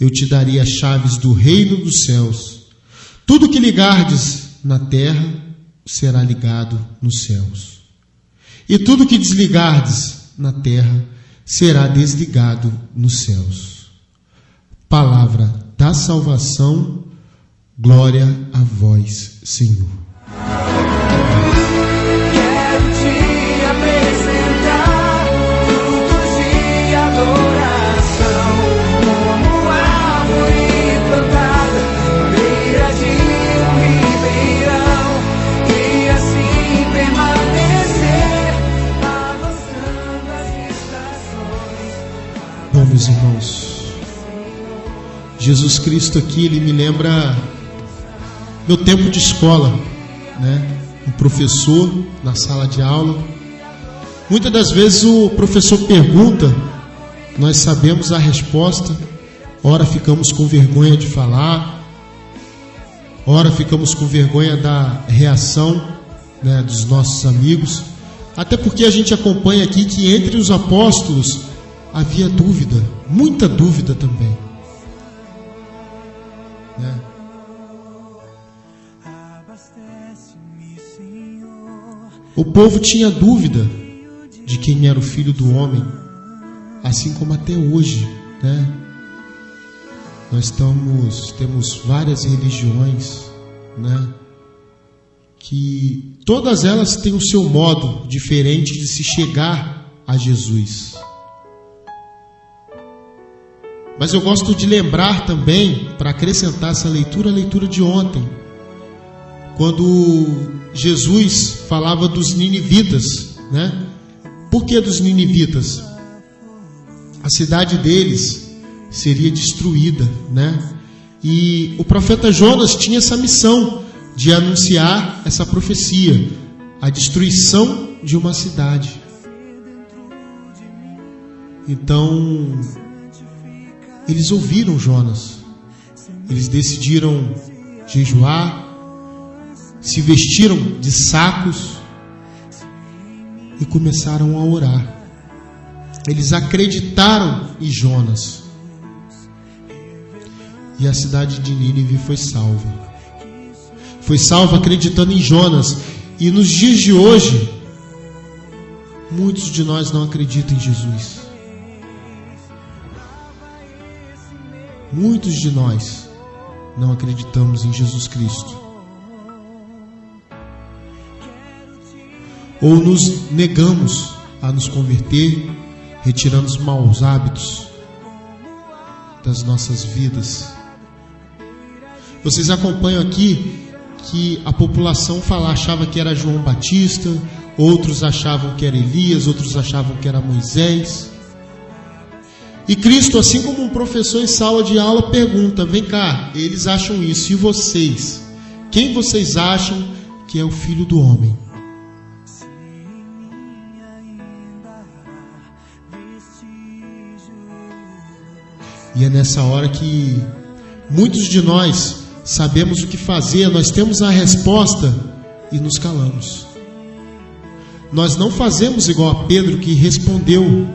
Eu te darei as chaves do reino dos céus. Tudo que ligardes na terra será ligado nos céus, e tudo que desligardes na terra será desligado nos céus. Palavra da salvação, glória a vós, Senhor. Quero te apresentar frutos de adoração, como árvore plantada à beira de um ribeirão, e assim permanecer, avançando as estações. Bom, meus irmãos, Jesus Cristo aqui, ele me lembra meu tempo de escola, né? Um professor na sala de aula. Muitas das vezes o professor pergunta, nós sabemos a resposta, ora ficamos com vergonha de falar, ora ficamos com vergonha da reação, né, dos nossos amigos, até porque a gente acompanha aqui que entre os apóstolos havia dúvida, muita dúvida também. Né? O povo tinha dúvida de quem era o Filho do Homem, assim como até hoje, né? Nós temos várias religiões, né? Que todas elas têm o seu modo diferente de se chegar a Jesus. Mas eu gosto de lembrar também, para acrescentar essa leitura, a leitura de ontem, quando Jesus falava dos ninivitas, né? Por que dos ninivitas? A cidade deles seria destruída, né? E o profeta Jonas tinha essa missão de anunciar essa profecia, a destruição de uma cidade. Então, eles ouviram Jonas, eles decidiram jejuar, se vestiram de sacos e começaram a orar. Eles acreditaram em Jonas, e a cidade de Nínive foi salva. Foi salva acreditando em Jonas. E nos dias de hoje, muitos de nós não acreditam em Jesus. Muitos de nós não acreditamos em Jesus Cristo. Ou nos negamos a nos converter, retirando os maus hábitos das nossas vidas. Vocês acompanham aqui que a população achava que era João Batista, outros achavam que era Elias, outros achavam que era Moisés. E Cristo, assim como um professor em sala de aula, pergunta: vem cá, eles acham isso, e vocês? Quem vocês acham que é o Filho do Homem? E é nessa hora que muitos de nós sabemos o que fazer, nós temos a resposta e nos calamos. Nós não fazemos igual a Pedro, que respondeu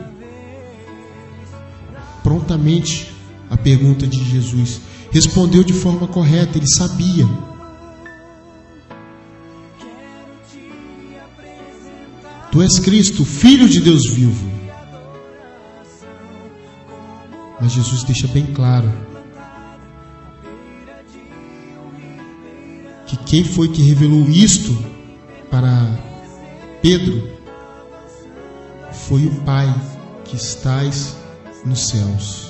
prontamente a pergunta de Jesus. Respondeu de forma correta, ele sabia. Tu és Cristo, Filho de Deus vivo. Mas Jesus deixa bem claro que quem foi que revelou isto para Pedro foi o Pai que estás nos céus.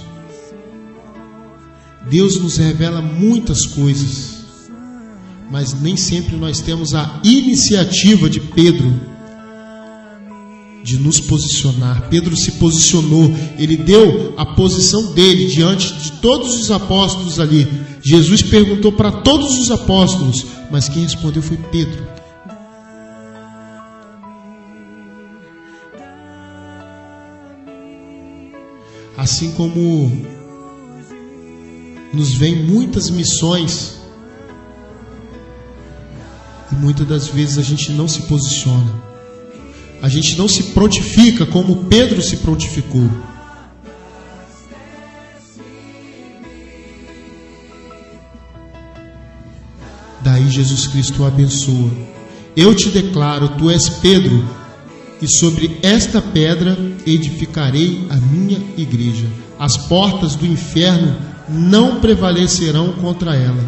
Deus nos revela muitas coisas, mas nem sempre nós temos a iniciativa de Pedro de nos posicionar. Pedro se posicionou, ele deu a posição dele diante de todos os apóstolos ali. Jesus perguntou para todos os apóstolos, mas quem respondeu foi Pedro. Assim como nos vêm muitas missões e muitas das vezes a gente não se posiciona, a gente não se prontifica como Pedro se prontificou. Daí Jesus Cristo o abençoa. Eu te declaro, tu és Pedro, e sobre esta pedra edificarei a minha igreja. As portas do inferno não prevalecerão contra ela.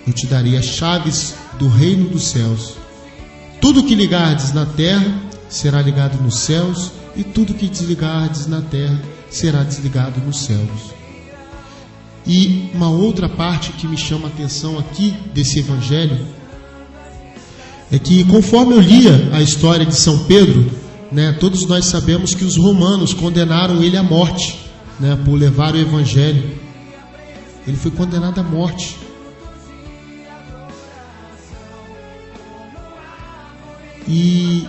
Eu te darei as chaves do reino dos céus. Tudo que ligardes na terra será ligado nos céus, e tudo que desligardes na terra será desligado nos céus. E uma outra parte que me chama a atenção aqui desse evangelho é que, conforme eu lia a história de São Pedro, todos nós sabemos que os romanos condenaram ele à morte, por levar o evangelho. Ele foi condenado à morte. E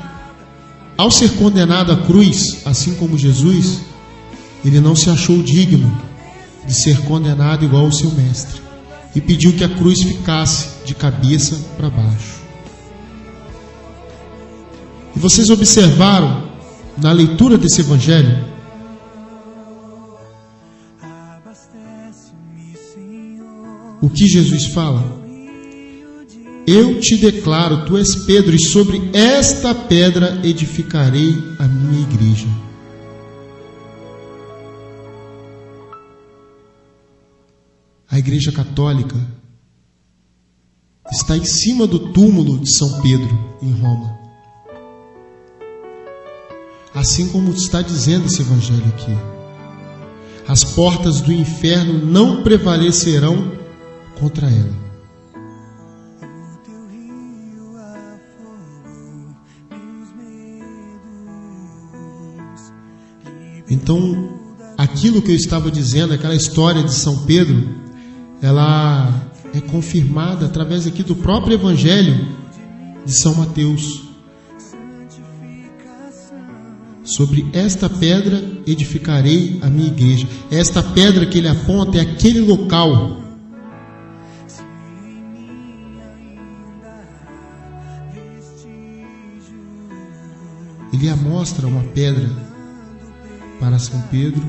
ao ser condenado à cruz, assim como Jesus, ele não se achou digno de ser condenado igual ao seu mestre, e pediu que a cruz ficasse de cabeça para baixo. E vocês observaram na leitura desse evangelho o que Jesus fala? Eu te declaro, tu és Pedro, e sobre esta pedra edificarei a minha igreja. A Igreja Católica está em cima do túmulo de São Pedro, em Roma. Assim como está dizendo esse evangelho aqui. As portas do inferno não prevalecerão contra ela. Então, aquilo que eu estava dizendo, aquela história de São Pedro, ela é confirmada através aqui do próprio Evangelho de São Mateus. Sobre esta pedra edificarei a minha igreja. Esta pedra que ele aponta é aquele local ele mostra uma pedra para São Pedro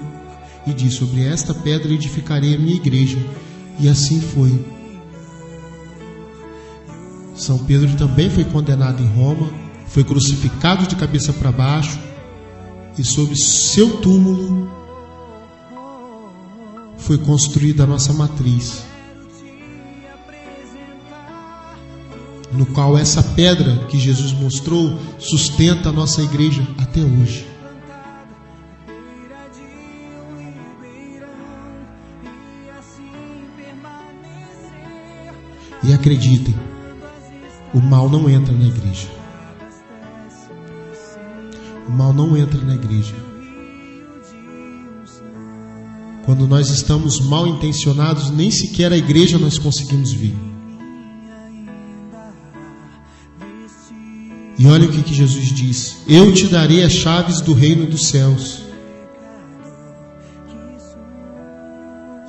e diz: sobre esta pedra edificarei a minha igreja. E assim foi. São Pedro também foi condenado em Roma, foi crucificado de cabeça para baixo, e sobre seu túmulo foi construída a nossa matriz, no qual essa pedra que Jesus mostrou sustenta a nossa igreja até hoje. E acreditem, o mal não entra na igreja. O mal não entra na igreja. Quando nós estamos mal intencionados, nem sequer a igreja nós conseguimos vir. E olha o que Jesus diz: eu te darei as chaves do reino dos céus.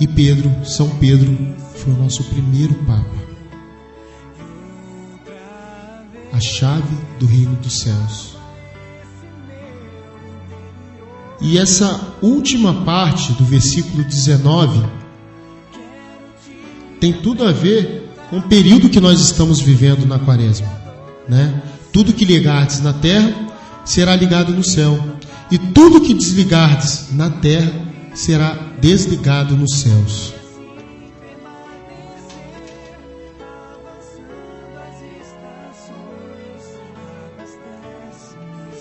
E Pedro, São Pedro, foi o nosso primeiro Papa. A chave do reino dos céus. E essa última parte do versículo 19 tem tudo a ver com o período que nós estamos vivendo na Quaresma, Tudo que ligardes na terra será ligado no céu, e tudo que desligardes na terra será desligado nos céus.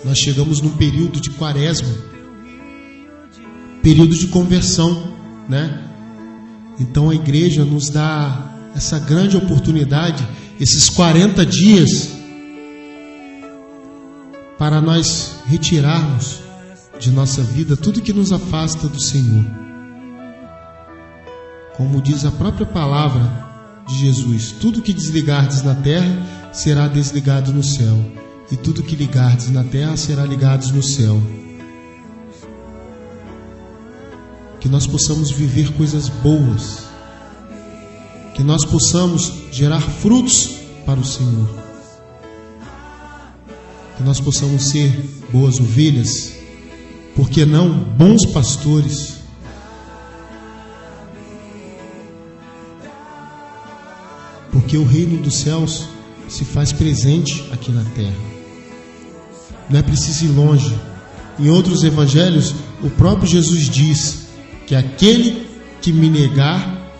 Nós chegamos num período de quaresma, período de conversão, né? Então a igreja nos dá essa grande oportunidade, esses 40 dias, para nós retirarmos de nossa vida tudo que nos afasta do Senhor. Como diz a própria palavra de Jesus: tudo que desligardes na terra será desligado no céu, e tudo que ligardes na terra será ligado no céu. Que nós possamos viver coisas boas, que nós possamos gerar frutos para o Senhor, que nós possamos ser boas ovelhas, por que não bons pastores, porque o reino dos céus se faz presente aqui na terra. Não é preciso ir longe. Em outros evangelhos, o próprio Jesus diz que aquele que me negar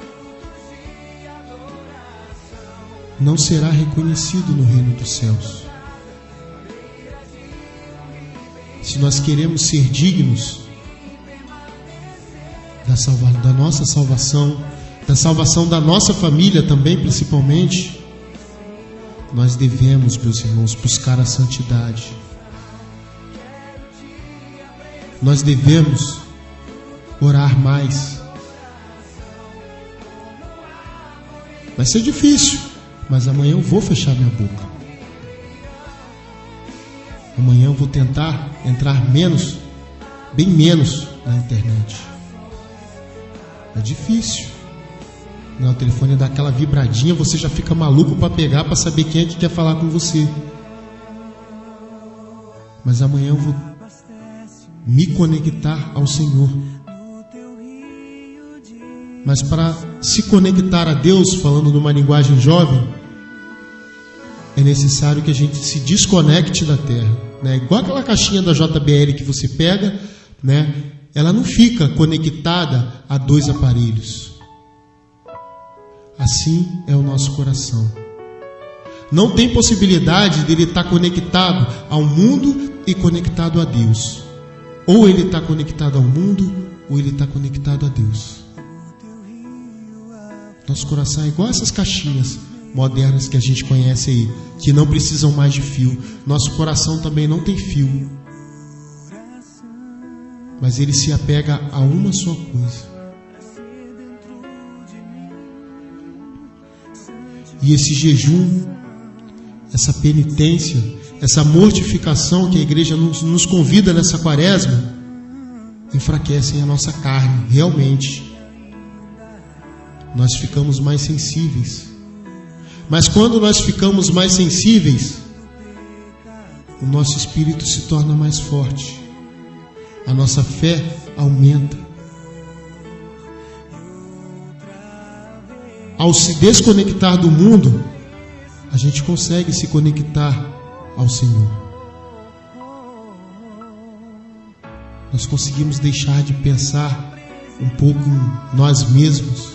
não será reconhecido no reino dos céus. Se nós queremos ser dignos da nossa salvação, da salvação da nossa família também, principalmente, nós devemos, meus irmãos, buscar a santidade. Nós devemos orar mais. Vai ser difícil, mas amanhã eu vou fechar minha boca. Amanhã eu vou tentar entrar menos, bem menos, na internet. É difícil. O telefone dá aquela vibradinha, você já fica maluco para pegar, para saber quem é que quer falar com você. Mas amanhã eu vou me conectar ao Senhor. Mas para se conectar a Deus, falando numa linguagem jovem, é necessário que a gente se desconecte da terra, né? Igual aquela caixinha da JBL que você pega, né? Ela não fica conectada a dois aparelhos. Assim é o nosso coração. Não tem possibilidade dele estar conectado ao mundo e conectado a Deus. Ou ele está conectado ao mundo, ou ele está conectado a Deus. Nosso coração é igual essas caixinhas modernas que a gente conhece aí, que não precisam mais de fio. Nosso coração também não tem fio, mas ele se apega a uma só coisa. E esse jejum, essa penitência, essa mortificação que a igreja nos convida nessa quaresma, enfraquecem a nossa carne, realmente. Nós ficamos mais sensíveis. Mas quando nós ficamos mais sensíveis, o nosso espírito se torna mais forte. A nossa fé aumenta. Ao se desconectar do mundo, a gente consegue se conectar ao Senhor. Nós conseguimos deixar de pensar um pouco em nós mesmos.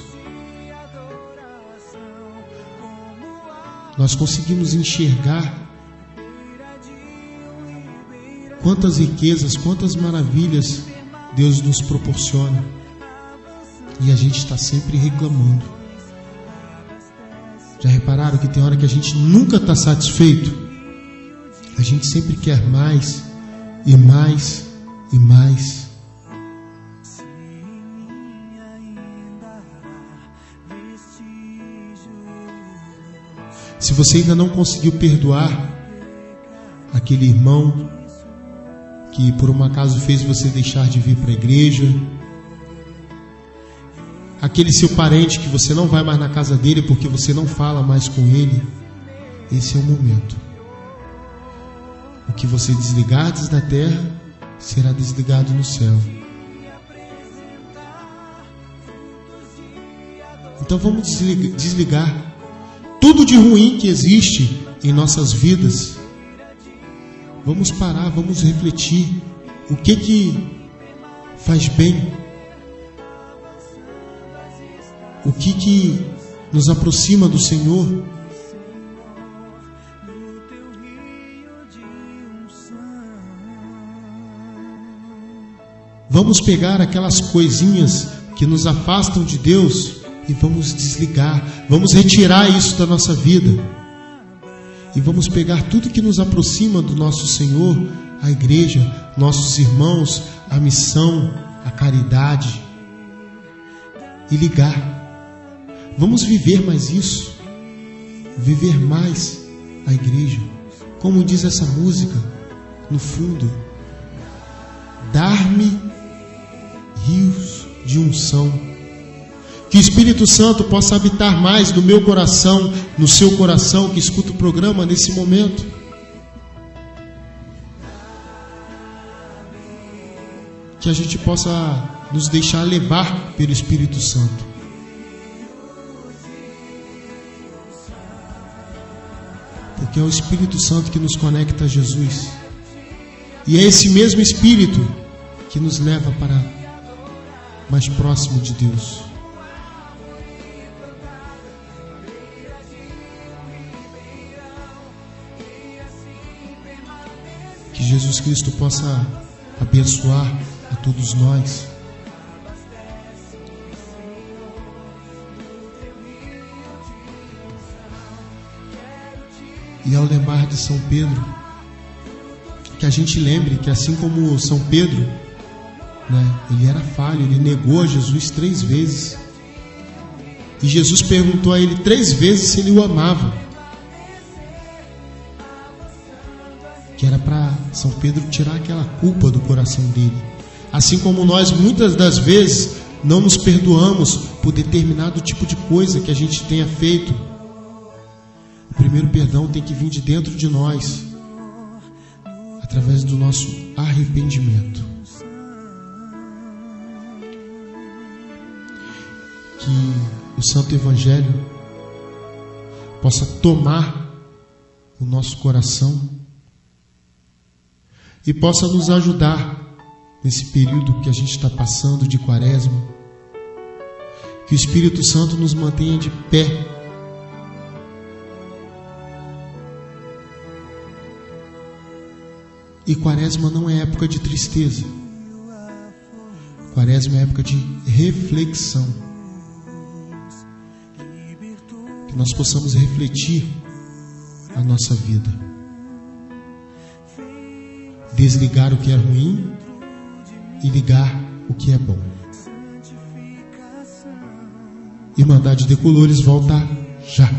Nós conseguimos enxergar quantas riquezas, quantas maravilhas Deus nos proporciona. E a gente está sempre reclamando. Já repararam que tem hora que a gente nunca está satisfeito? A gente sempre quer mais e mais e mais. Se você ainda não conseguiu perdoar aquele irmão que por um acaso fez você deixar de vir para a igreja, aquele seu parente que você não vai mais na casa dele porque você não fala mais com ele, esse é o momento. O que você desligardes na terra será desligado no céu. Então vamos desligar tudo de ruim que existe em nossas vidas. Vamos parar, vamos refletir o que faz bem, o que nos aproxima do Senhor. Vamos pegar aquelas coisinhas que nos afastam de Deus e vamos desligar, vamos retirar isso da nossa vida. E vamos pegar tudo que nos aproxima do nosso Senhor, a igreja, nossos irmãos, a missão, a caridade, e ligar. Vamos viver mais isso, viver mais a igreja. Como diz essa música, no fundo, dar-me rios de unção. Que o Espírito Santo possa habitar mais no meu coração, no seu coração que escuta o programa nesse momento. Que a gente possa nos deixar levar pelo Espírito Santo. Porque é o Espírito Santo que nos conecta a Jesus. E é esse mesmo Espírito que nos leva para mais próximo de Deus. Que Jesus Cristo possa abençoar a todos nós. E ao lembrar de São Pedro, que a gente lembre que assim como São Pedro, ele era falho, ele negou a Jesus 3 vezes. E Jesus perguntou a ele 3 vezes se ele o amava. Que era para São Pedro tirar aquela culpa do coração dele. Assim como nós muitas das vezes não nos perdoamos por determinado tipo de coisa que a gente tenha feito. O primeiro perdão tem que vir de dentro de nós, através do nosso arrependimento. Que o Santo Evangelho possa tomar o nosso coração e possa nos ajudar nesse período que a gente está passando de Quaresma. Que o Espírito Santo nos mantenha de pé. E Quaresma não é época de tristeza. Quaresma é época de reflexão. Que nós possamos refletir a nossa vida. Desligar o que é ruim e ligar o que é bom. Irmandade de Colores volta já.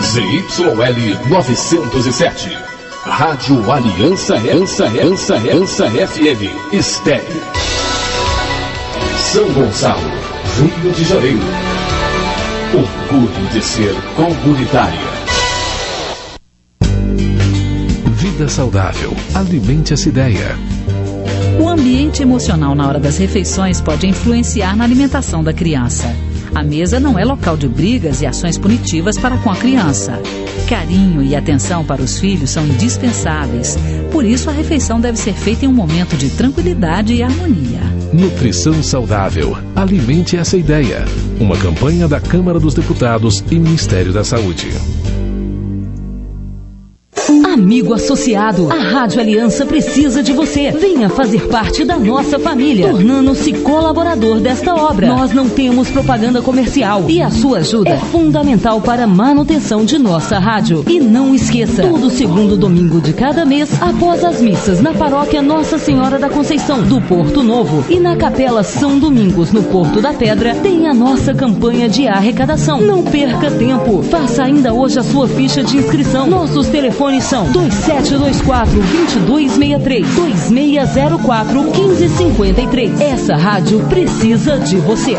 ZYL 907, Rádio Aliança FM, Estéreo, São Gonçalo, Rio de Janeiro. Orgulho de ser comunitária. Vida saudável. Alimente essa ideia. O ambiente emocional na hora das refeições pode influenciar na alimentação da criança. A mesa não é local de brigas e ações punitivas para com a criança. Carinho e atenção para os filhos são indispensáveis. Por isso, a refeição deve ser feita em um momento de tranquilidade e harmonia. Nutrição saudável. Alimente essa ideia. Uma campanha da Câmara dos Deputados e Ministério da Saúde. Amigo associado, a Rádio Aliança precisa de você. Venha fazer parte da nossa família, tornando-se colaborador desta obra. Nós não temos propaganda comercial e a sua ajuda é fundamental para a manutenção de nossa rádio. E não esqueça, todo segundo domingo de cada mês, após as missas na paróquia Nossa Senhora da Conceição, do Porto Novo, e na Capela São Domingos, no Porto da Pedra, tem a nossa campanha de arrecadação. Não perca tempo, faça ainda hoje a sua ficha de inscrição. Nossos telefones são 2724-2263, 2604-1553. Essa rádio precisa de você.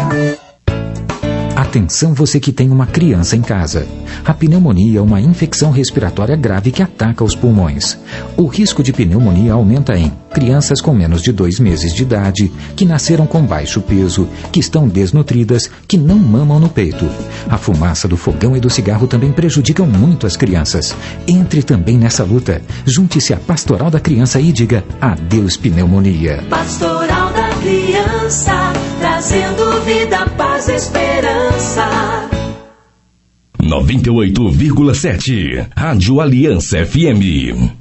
Atenção você que tem uma criança em casa. A pneumonia é uma infecção respiratória grave que ataca os pulmões. O risco de pneumonia aumenta em crianças com menos de 2 meses de idade, que nasceram com baixo peso, que estão desnutridas, que não mamam no peito. A fumaça do fogão e do cigarro também prejudicam muito as crianças. Entre também nessa luta. Junte-se à Pastoral da Criança e diga adeus pneumonia. Pastoral da Criança, trazendo vida, paz e esperança. 98,7 Rádio Aliança FM.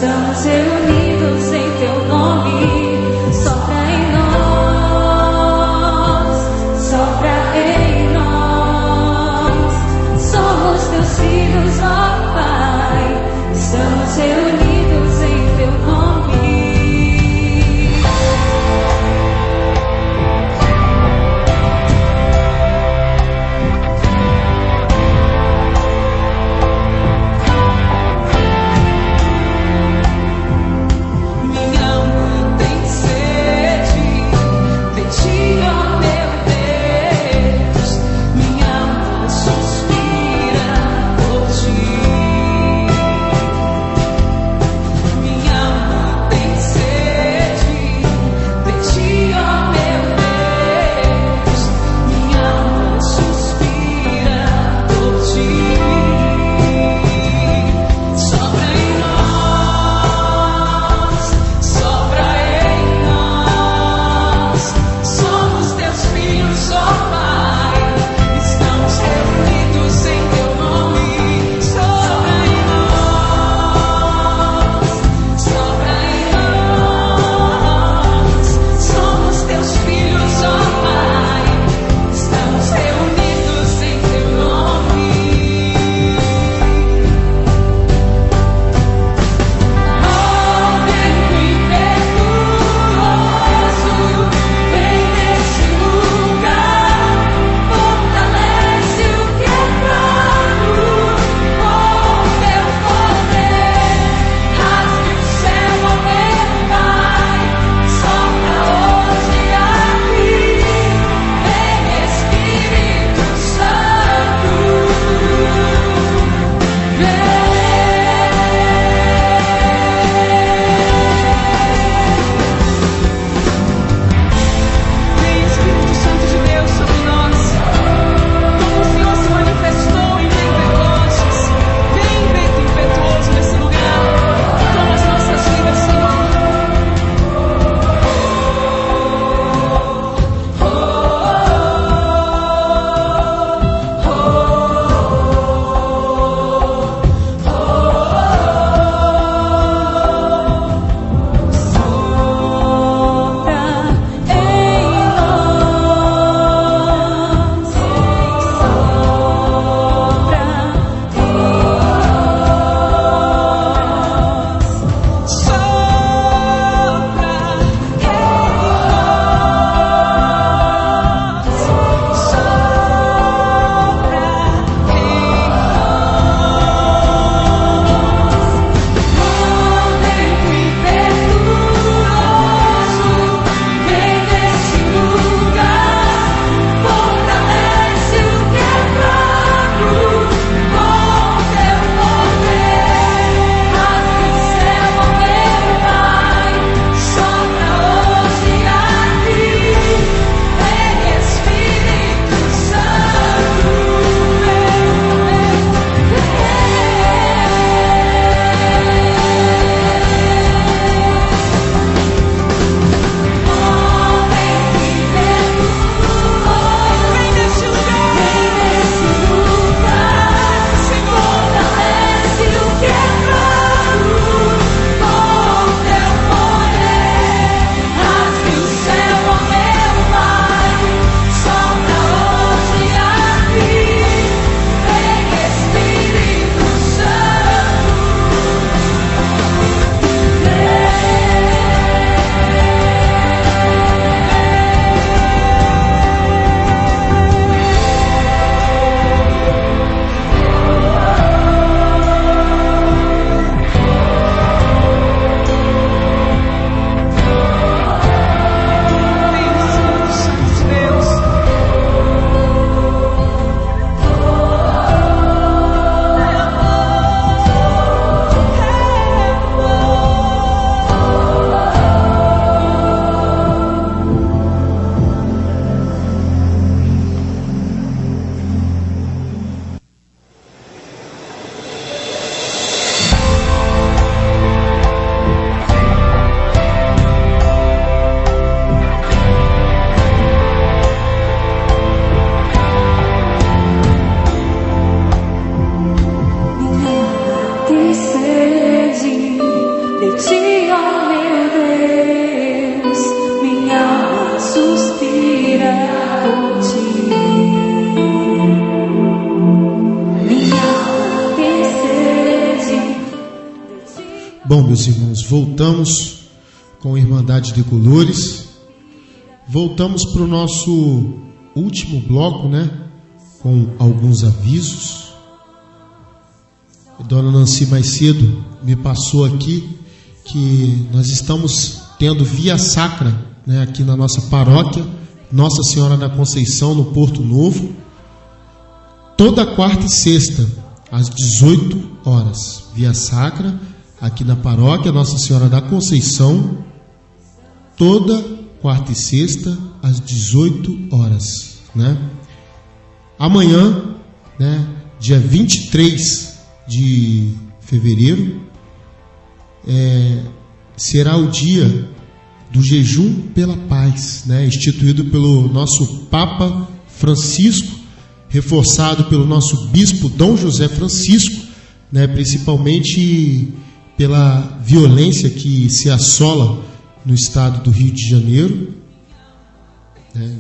Estamos reunidos em teu nome. Sopra em nós, sopra em nós. Somos teus filhos, ó Pai. Estamos reunidos em teu nome. Bom, meus irmãos, voltamos com a Irmandade Decolores. Voltamos para o nosso último bloco, né? Com alguns avisos. A Dona Nancy mais cedo me passou aqui que nós estamos tendo via sacra, né, aqui na nossa paróquia, Nossa Senhora da Conceição, no Porto Novo, toda quarta e sexta, às 18 horas. Via sacra, aqui na paróquia Nossa Senhora da Conceição, toda quarta e sexta, às 18 horas. Né? Amanhã, né, dia 23 de fevereiro, será o dia do jejum pela paz, né, instituído pelo nosso Papa Francisco, reforçado pelo nosso Bispo Dom José Francisco, né, principalmente pela violência que se assola no estado do Rio de Janeiro. Né,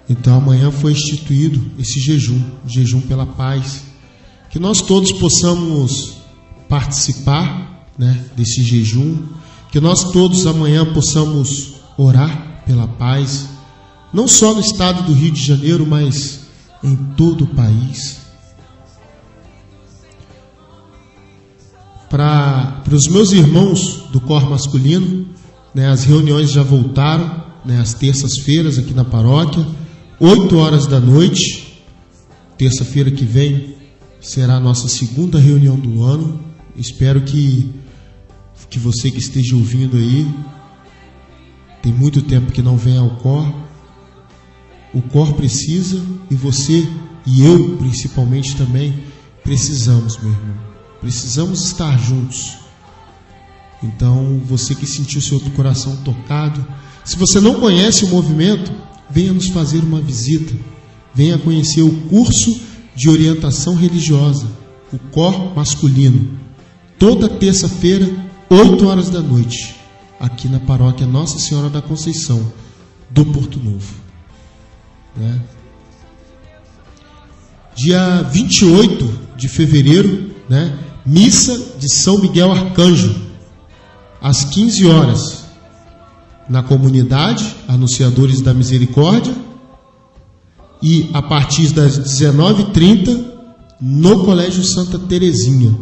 então amanhã foi instituído esse jejum pela paz. Que nós todos possamos participar, né, desse jejum, que nós todos amanhã possamos orar pela paz, não só no estado do Rio de Janeiro, mas em todo o país. Para os meus irmãos do coro masculino, né, as reuniões já voltaram, né, às terças-feiras aqui na paróquia, 8 horas da noite, terça-feira que vem, será a nossa segunda reunião do ano. Espero que você que esteja ouvindo aí, tem muito tempo que não vem ao cor. O cor precisa, e você e eu principalmente também precisamos, meu irmão. Precisamos estar juntos. Então, você que sentiu seu coração tocado, se você não conhece o movimento, venha nos fazer uma visita. Venha conhecer o curso de orientação religiosa, o cor masculino, toda terça-feira, 8 horas da noite, aqui na paróquia Nossa Senhora da Conceição, do Porto Novo. Né? Dia 28 de fevereiro, né, missa de São Miguel Arcanjo, às 15 horas, na comunidade Anunciadores da Misericórdia, e a partir das 19h30 no Colégio Santa Terezinha.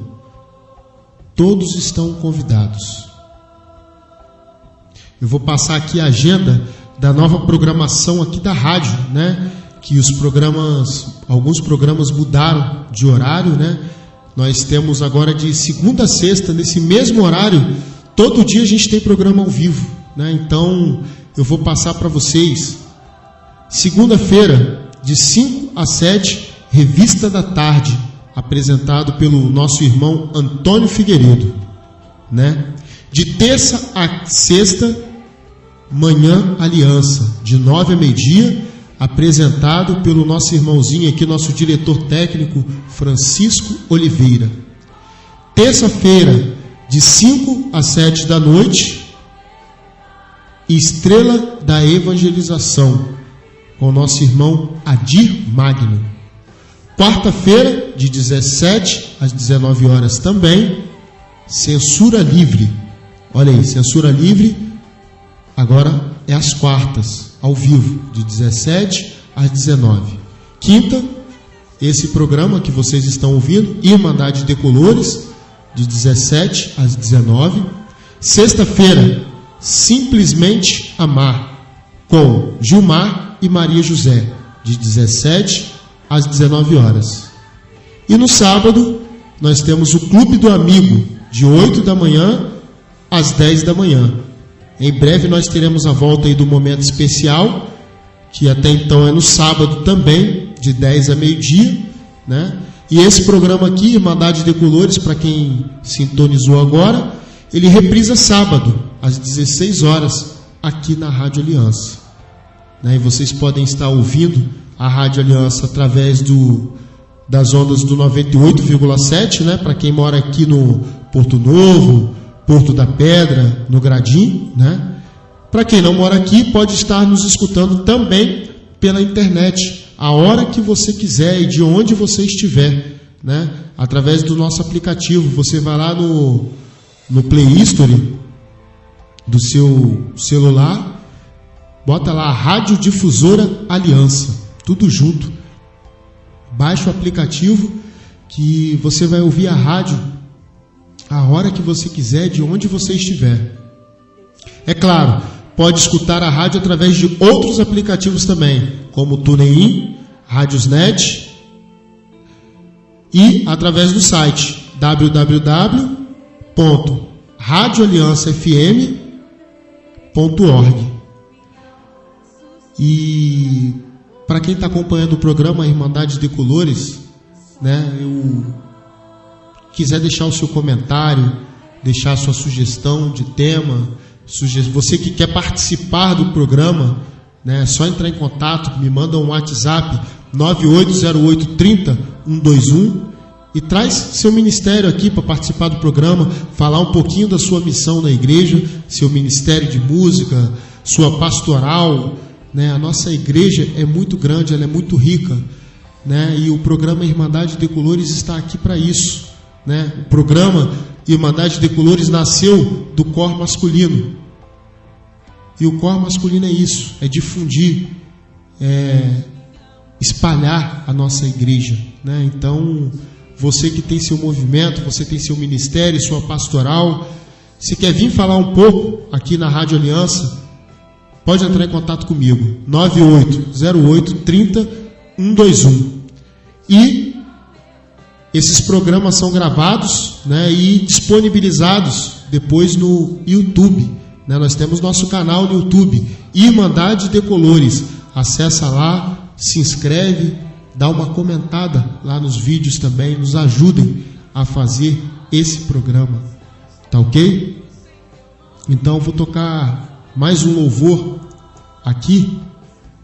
Todos estão convidados. Eu vou passar aqui a agenda da nova programação aqui da rádio, né? Que alguns programas mudaram de horário, né? Nós temos agora de segunda a sexta, nesse mesmo horário, todo dia a gente tem programa ao vivo, né? Então, eu vou passar para vocês. Segunda-feira, de 5 a 7, Revista da Tarde, apresentado pelo nosso irmão Antônio Figueiredo, né? De terça a sexta, Manhã Aliança, de 9 a meio-dia, apresentado pelo nosso irmãozinho aqui, nosso diretor técnico, Francisco Oliveira. Terça-feira, de 5 a 7 da noite, Estrela da Evangelização, com o nosso irmão Adir Magno. Quarta-feira, de 17 às 19 horas também, Censura Livre. Olha aí, Censura Livre, agora é às quartas, ao vivo, de 17 às 19. Quinta, esse programa que vocês estão ouvindo, Irmandade Decolores, de 17 às 19. Sexta-feira, Simplesmente Amar, com Gilmar e Maria José, de 17 às 19 horas. E no sábado, nós temos o Clube do Amigo, de 8 da manhã às 10 da manhã. Em breve nós teremos a volta aí do momento especial, que até então é no sábado também, de 10 a meio-dia, né? E esse programa aqui, Irmandade Decolores, para quem sintonizou agora, ele reprisa sábado, às 16 horas, aqui na Rádio Aliança. Né? E vocês podem estar ouvindo a Rádio Aliança através das ondas do 98,7, né? Para quem mora aqui no Porto Novo, Porto da Pedra, no Gradim, né? Para quem não mora aqui, pode estar nos escutando também pela internet, a hora que você quiser e de onde você estiver, né? Através do nosso aplicativo. Você vai lá no Play Store do seu celular, bota lá Rádio Difusora Aliança, tudo junto. Baixa o aplicativo que você vai ouvir a rádio a hora que você quiser, de onde você estiver. É claro, pode escutar a rádio através de outros aplicativos também, como o TuneIn, Radiosnet e através do site www.radioaliançafm.org. E para quem está acompanhando o programa Irmandade Decolores, né, eu quiser deixar o seu comentário, deixar a sua sugestão de tema, você que quer participar do programa, né, é só entrar em contato, me manda um WhatsApp 980830-121 e traz seu ministério aqui para participar do programa, falar um pouquinho da sua missão na igreja, seu ministério de música, sua pastoral, né? A nossa igreja é muito grande, ela é muito rica, né? E o programa Irmandade Decolores está aqui para isso, né? O programa Irmandade Decolores nasceu do cor masculino, e o cor masculino é isso, é difundir, espalhar a nossa igreja, né? Então, você que tem seu movimento, você tem seu ministério, sua pastoral, se quer vir falar um pouco aqui na Rádio Aliança, pode entrar em contato comigo, 980830-121. E esses programas são gravados, né, e disponibilizados depois no YouTube, né? Nós temos nosso canal no YouTube, Irmandade Decolores. Acessa lá, se inscreve, dá uma comentada lá nos vídeos também, nos ajudem a fazer esse programa, tá ok? Então eu vou tocar mais um louvor aqui,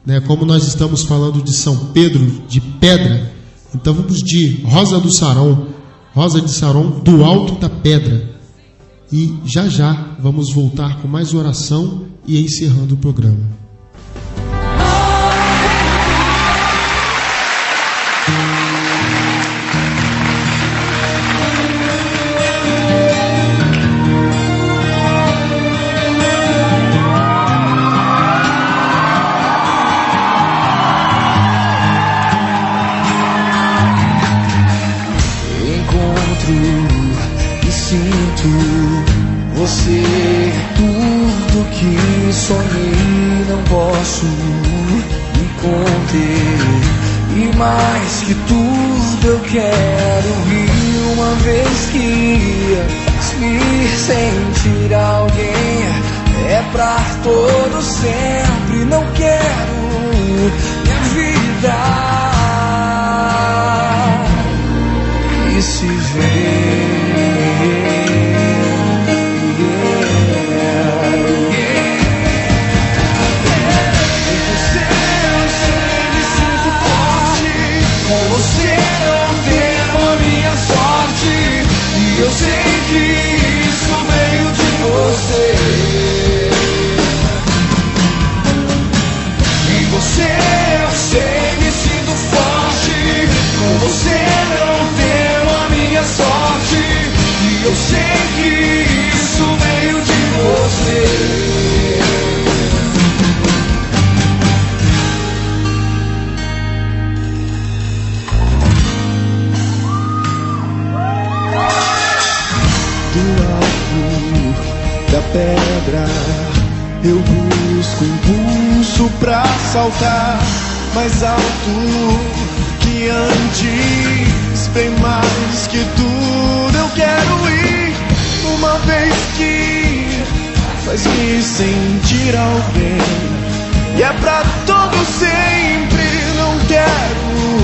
né? Como nós estamos falando de São Pedro de Pedra, então vamos de Rosa de Saron, do Alto da Pedra. E já vamos voltar com mais oração e encerrando o programa. Você é tudo que sonhei, não posso me conter. E mais que tudo eu quero rir uma vez que me sentir alguém. É pra todo sempre, não quero minha vida e se ver. Eu sei que isso veio de você. Em você eu sei, me sinto forte. Com você não temo a minha sorte. E eu sei que isso veio de você. Da pedra eu busco impulso pra saltar mais alto que antes, bem mais que tudo eu quero ir. Uma vez que faz me sentir alguém e é pra todo sempre. Não quero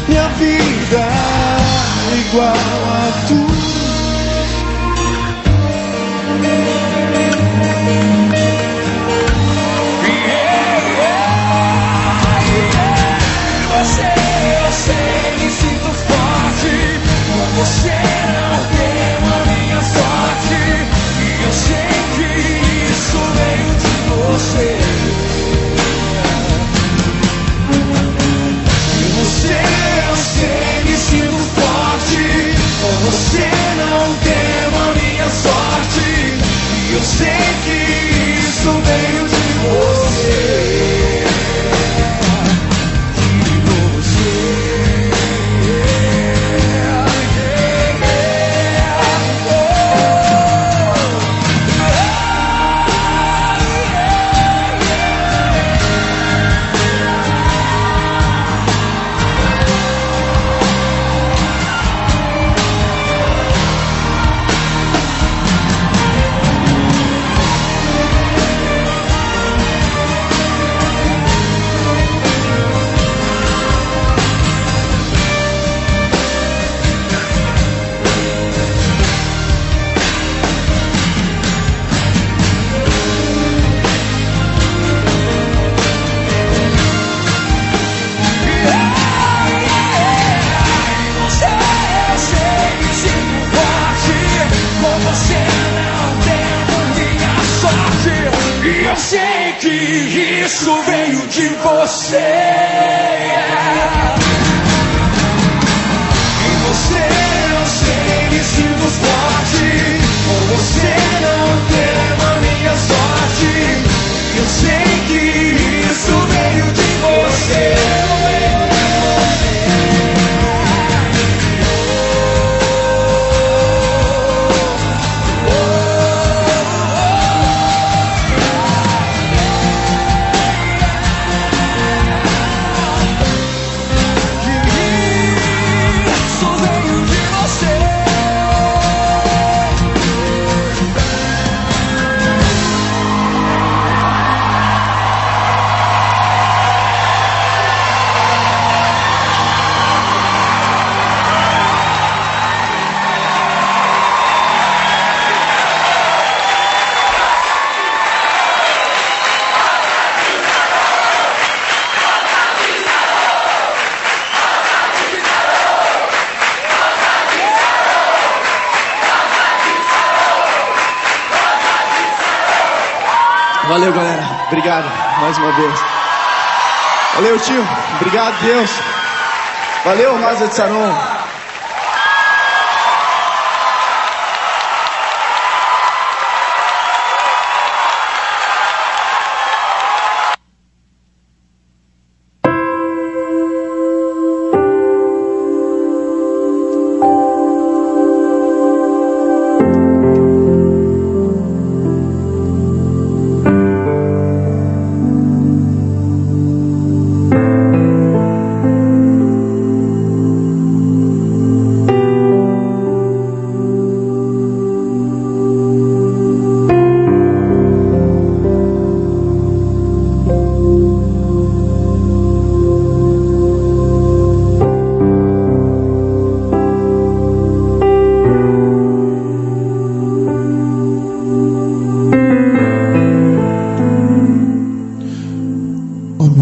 minha vida igual a tu. Eu sei, me sinto forte. Com você não tenho a minha sorte. E eu sei que isso veio de você. E você, eu sei, me sinto forte. sei que isso veio de você. Eu sei que isso veio de você. Em você eu sei me sinto forte. Com você não temo a minha sorte. Eu sei que isso veio de você. Valeu, galera. Obrigado mais uma vez. Valeu, tio. Obrigado, Deus. Valeu, Rosa de Saron.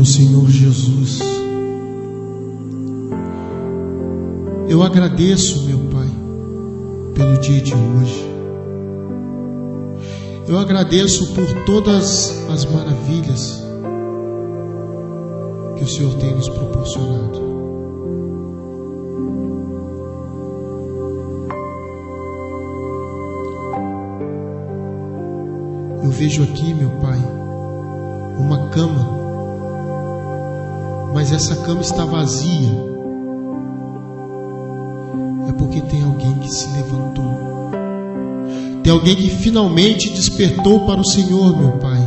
Senhor Jesus, eu agradeço, meu Pai, pelo dia de hoje. Eu agradeço por todas as maravilhas que o Senhor tem nos proporcionado. Eu vejo aqui, meu Pai, uma cama, mas essa cama está vazia. É porque tem alguém que se levantou. Tem alguém que finalmente despertou para o Senhor, meu Pai.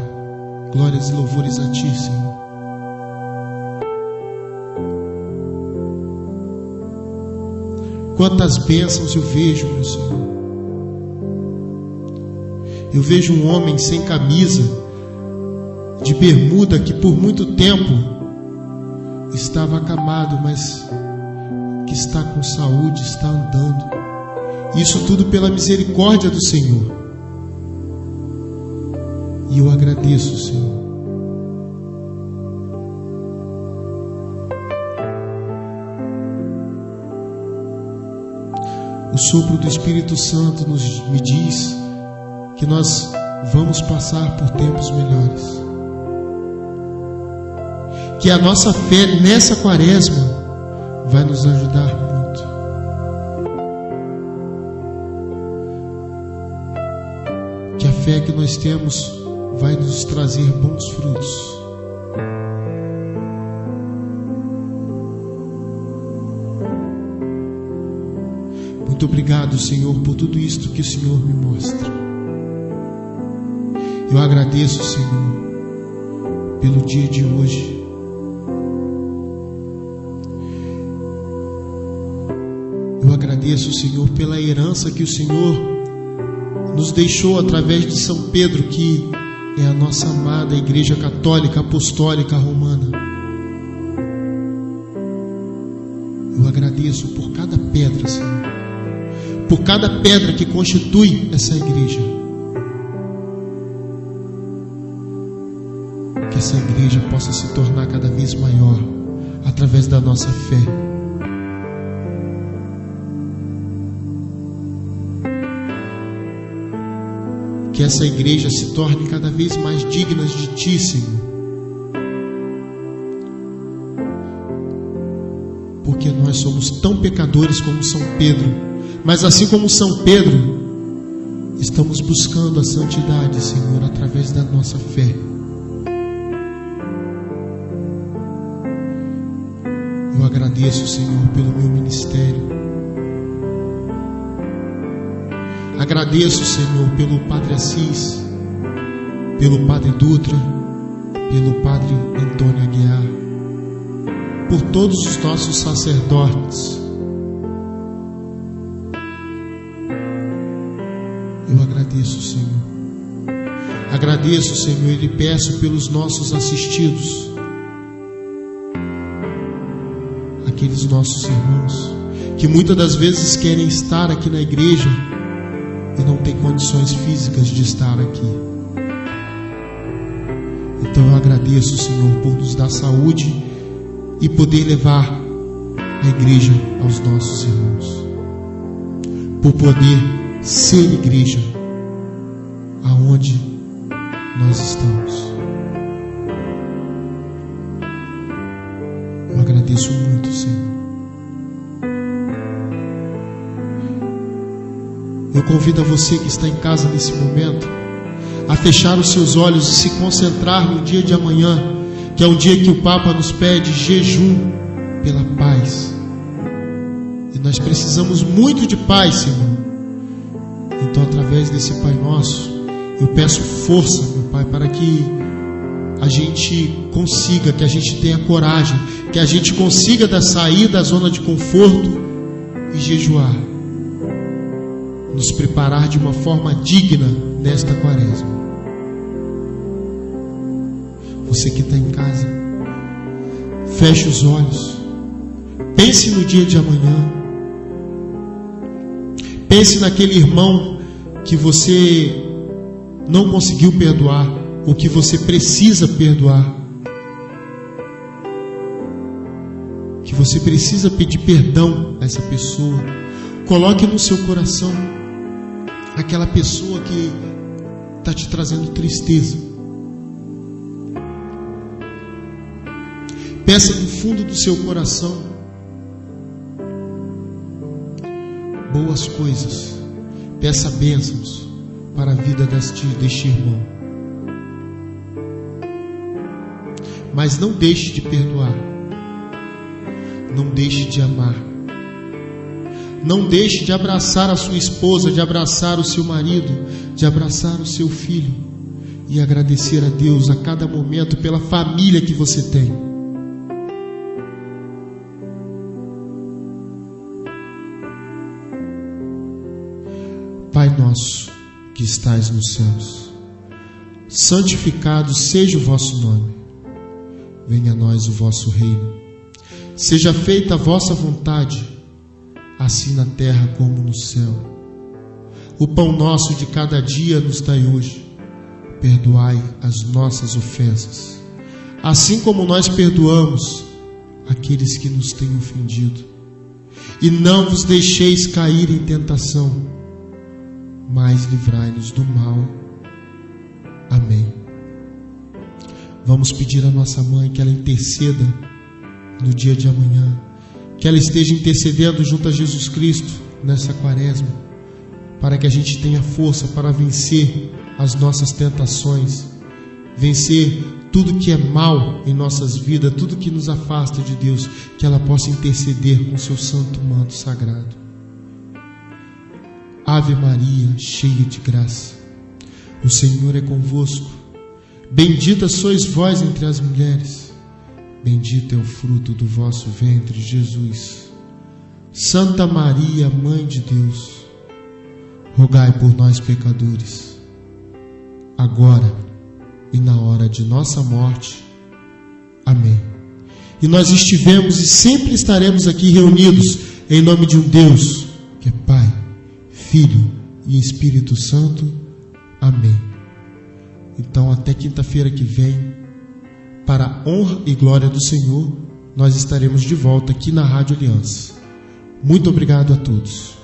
Glórias e louvores a Ti, Senhor. Quantas bênçãos eu vejo, meu Senhor. Eu vejo um homem sem camisa, de bermuda, que por muito tempo estava acamado, mas que está com saúde, está andando. Isso tudo pela misericórdia do Senhor. E eu agradeço, Senhor. O sopro do Espírito Santo me diz que nós vamos passar por tempos melhores. Que a nossa fé nessa quaresma vai nos ajudar muito. Que a fé fé que nós temos vai nos trazer bons frutos. Muito obrigado, Senhor, por tudo isto que o Senhor me mostra. Eu agradeço, Senhor, pelo dia de hoje. Eu agradeço, Senhor, pela herança que o Senhor nos deixou através de São Pedro, que é a nossa amada Igreja Católica Apostólica Romana. Eu agradeço por cada pedra, Senhor, por cada pedra que constitui essa igreja. Que essa igreja possa se tornar cada vez maior através da nossa fé. Que essa igreja se torne cada vez mais digna de Ti, Senhor. Porque nós somos tão pecadores como São Pedro. Mas assim como São Pedro, estamos buscando a santidade, Senhor, através da nossa fé. Eu agradeço, Senhor, pelo meu ministério. Agradeço, Senhor, pelo Padre Assis, pelo Padre Dutra, pelo Padre Antônio Aguiar, por todos os nossos sacerdotes. Eu agradeço, Senhor. Agradeço, Senhor, e lhe peço pelos nossos assistidos, aqueles nossos irmãos que muitas das vezes querem estar aqui na igreja e não têm condições físicas de estar aqui. Então eu agradeço, Senhor, por nos dar saúde e poder levar a igreja aos nossos irmãos, por poder ser igreja aonde nós estamos. Eu agradeço muito, Senhor. Eu convido a você que está em casa nesse momento a fechar os seus olhos e se concentrar no dia de amanhã, que é um dia que o Papa nos pede jejum pela paz. E nós precisamos muito de paz, Senhor. Então, através desse Pai Nosso, eu peço força, meu Pai, para que a gente consiga, que a gente tenha coragem, que a gente consiga sair da zona de conforto e jejuar, nos preparar de uma forma digna nesta quaresma. Você que está em casa, feche os olhos, pense no dia de amanhã. Pense naquele irmão que você não conseguiu perdoar, ou que você precisa perdoar, que você precisa pedir perdão a essa pessoa. Coloque no seu coração aquela pessoa que está te trazendo tristeza. Peça do fundo do seu coração boas coisas. Peça bênçãos para a vida deste irmão. Mas não deixe de perdoar. Não deixe de amar. Não deixe de abraçar a sua esposa, de abraçar o seu marido, de abraçar o seu filho e agradecer a Deus a cada momento pela família que você tem. Pai nosso que estais nos céus, santificado seja o vosso nome. Venha a nós o vosso reino. Seja feita a vossa vontade, assim na terra como no céu. O pão nosso de cada dia nos dai hoje. Perdoai as nossas ofensas, assim como nós perdoamos aqueles que nos têm ofendido. E não vos deixeis cair em tentação, mas livrai-nos do mal. Amém. Vamos pedir à nossa mãe que ela interceda no dia de amanhã, que ela esteja intercedendo junto a Jesus Cristo nessa quaresma, para que a gente tenha força para vencer as nossas tentações, vencer tudo que é mal em nossas vidas, tudo que nos afasta de Deus, que ela possa interceder com seu santo manto sagrado. Ave Maria, cheia de graça, o Senhor é convosco. Bendita sois vós entre as mulheres, bendito é o fruto do vosso ventre, Jesus. Santa Maria, Mãe de Deus, rogai por nós pecadores, agora e na hora de nossa morte. Amém. E nós estivemos e sempre estaremos aqui reunidos em nome de um Deus que é Pai, Filho e Espírito Santo. Amém. Então, até quinta-feira que vem, para a honra e glória do Senhor, nós estaremos de volta aqui na Rádio Aliança. Muito obrigado a todos.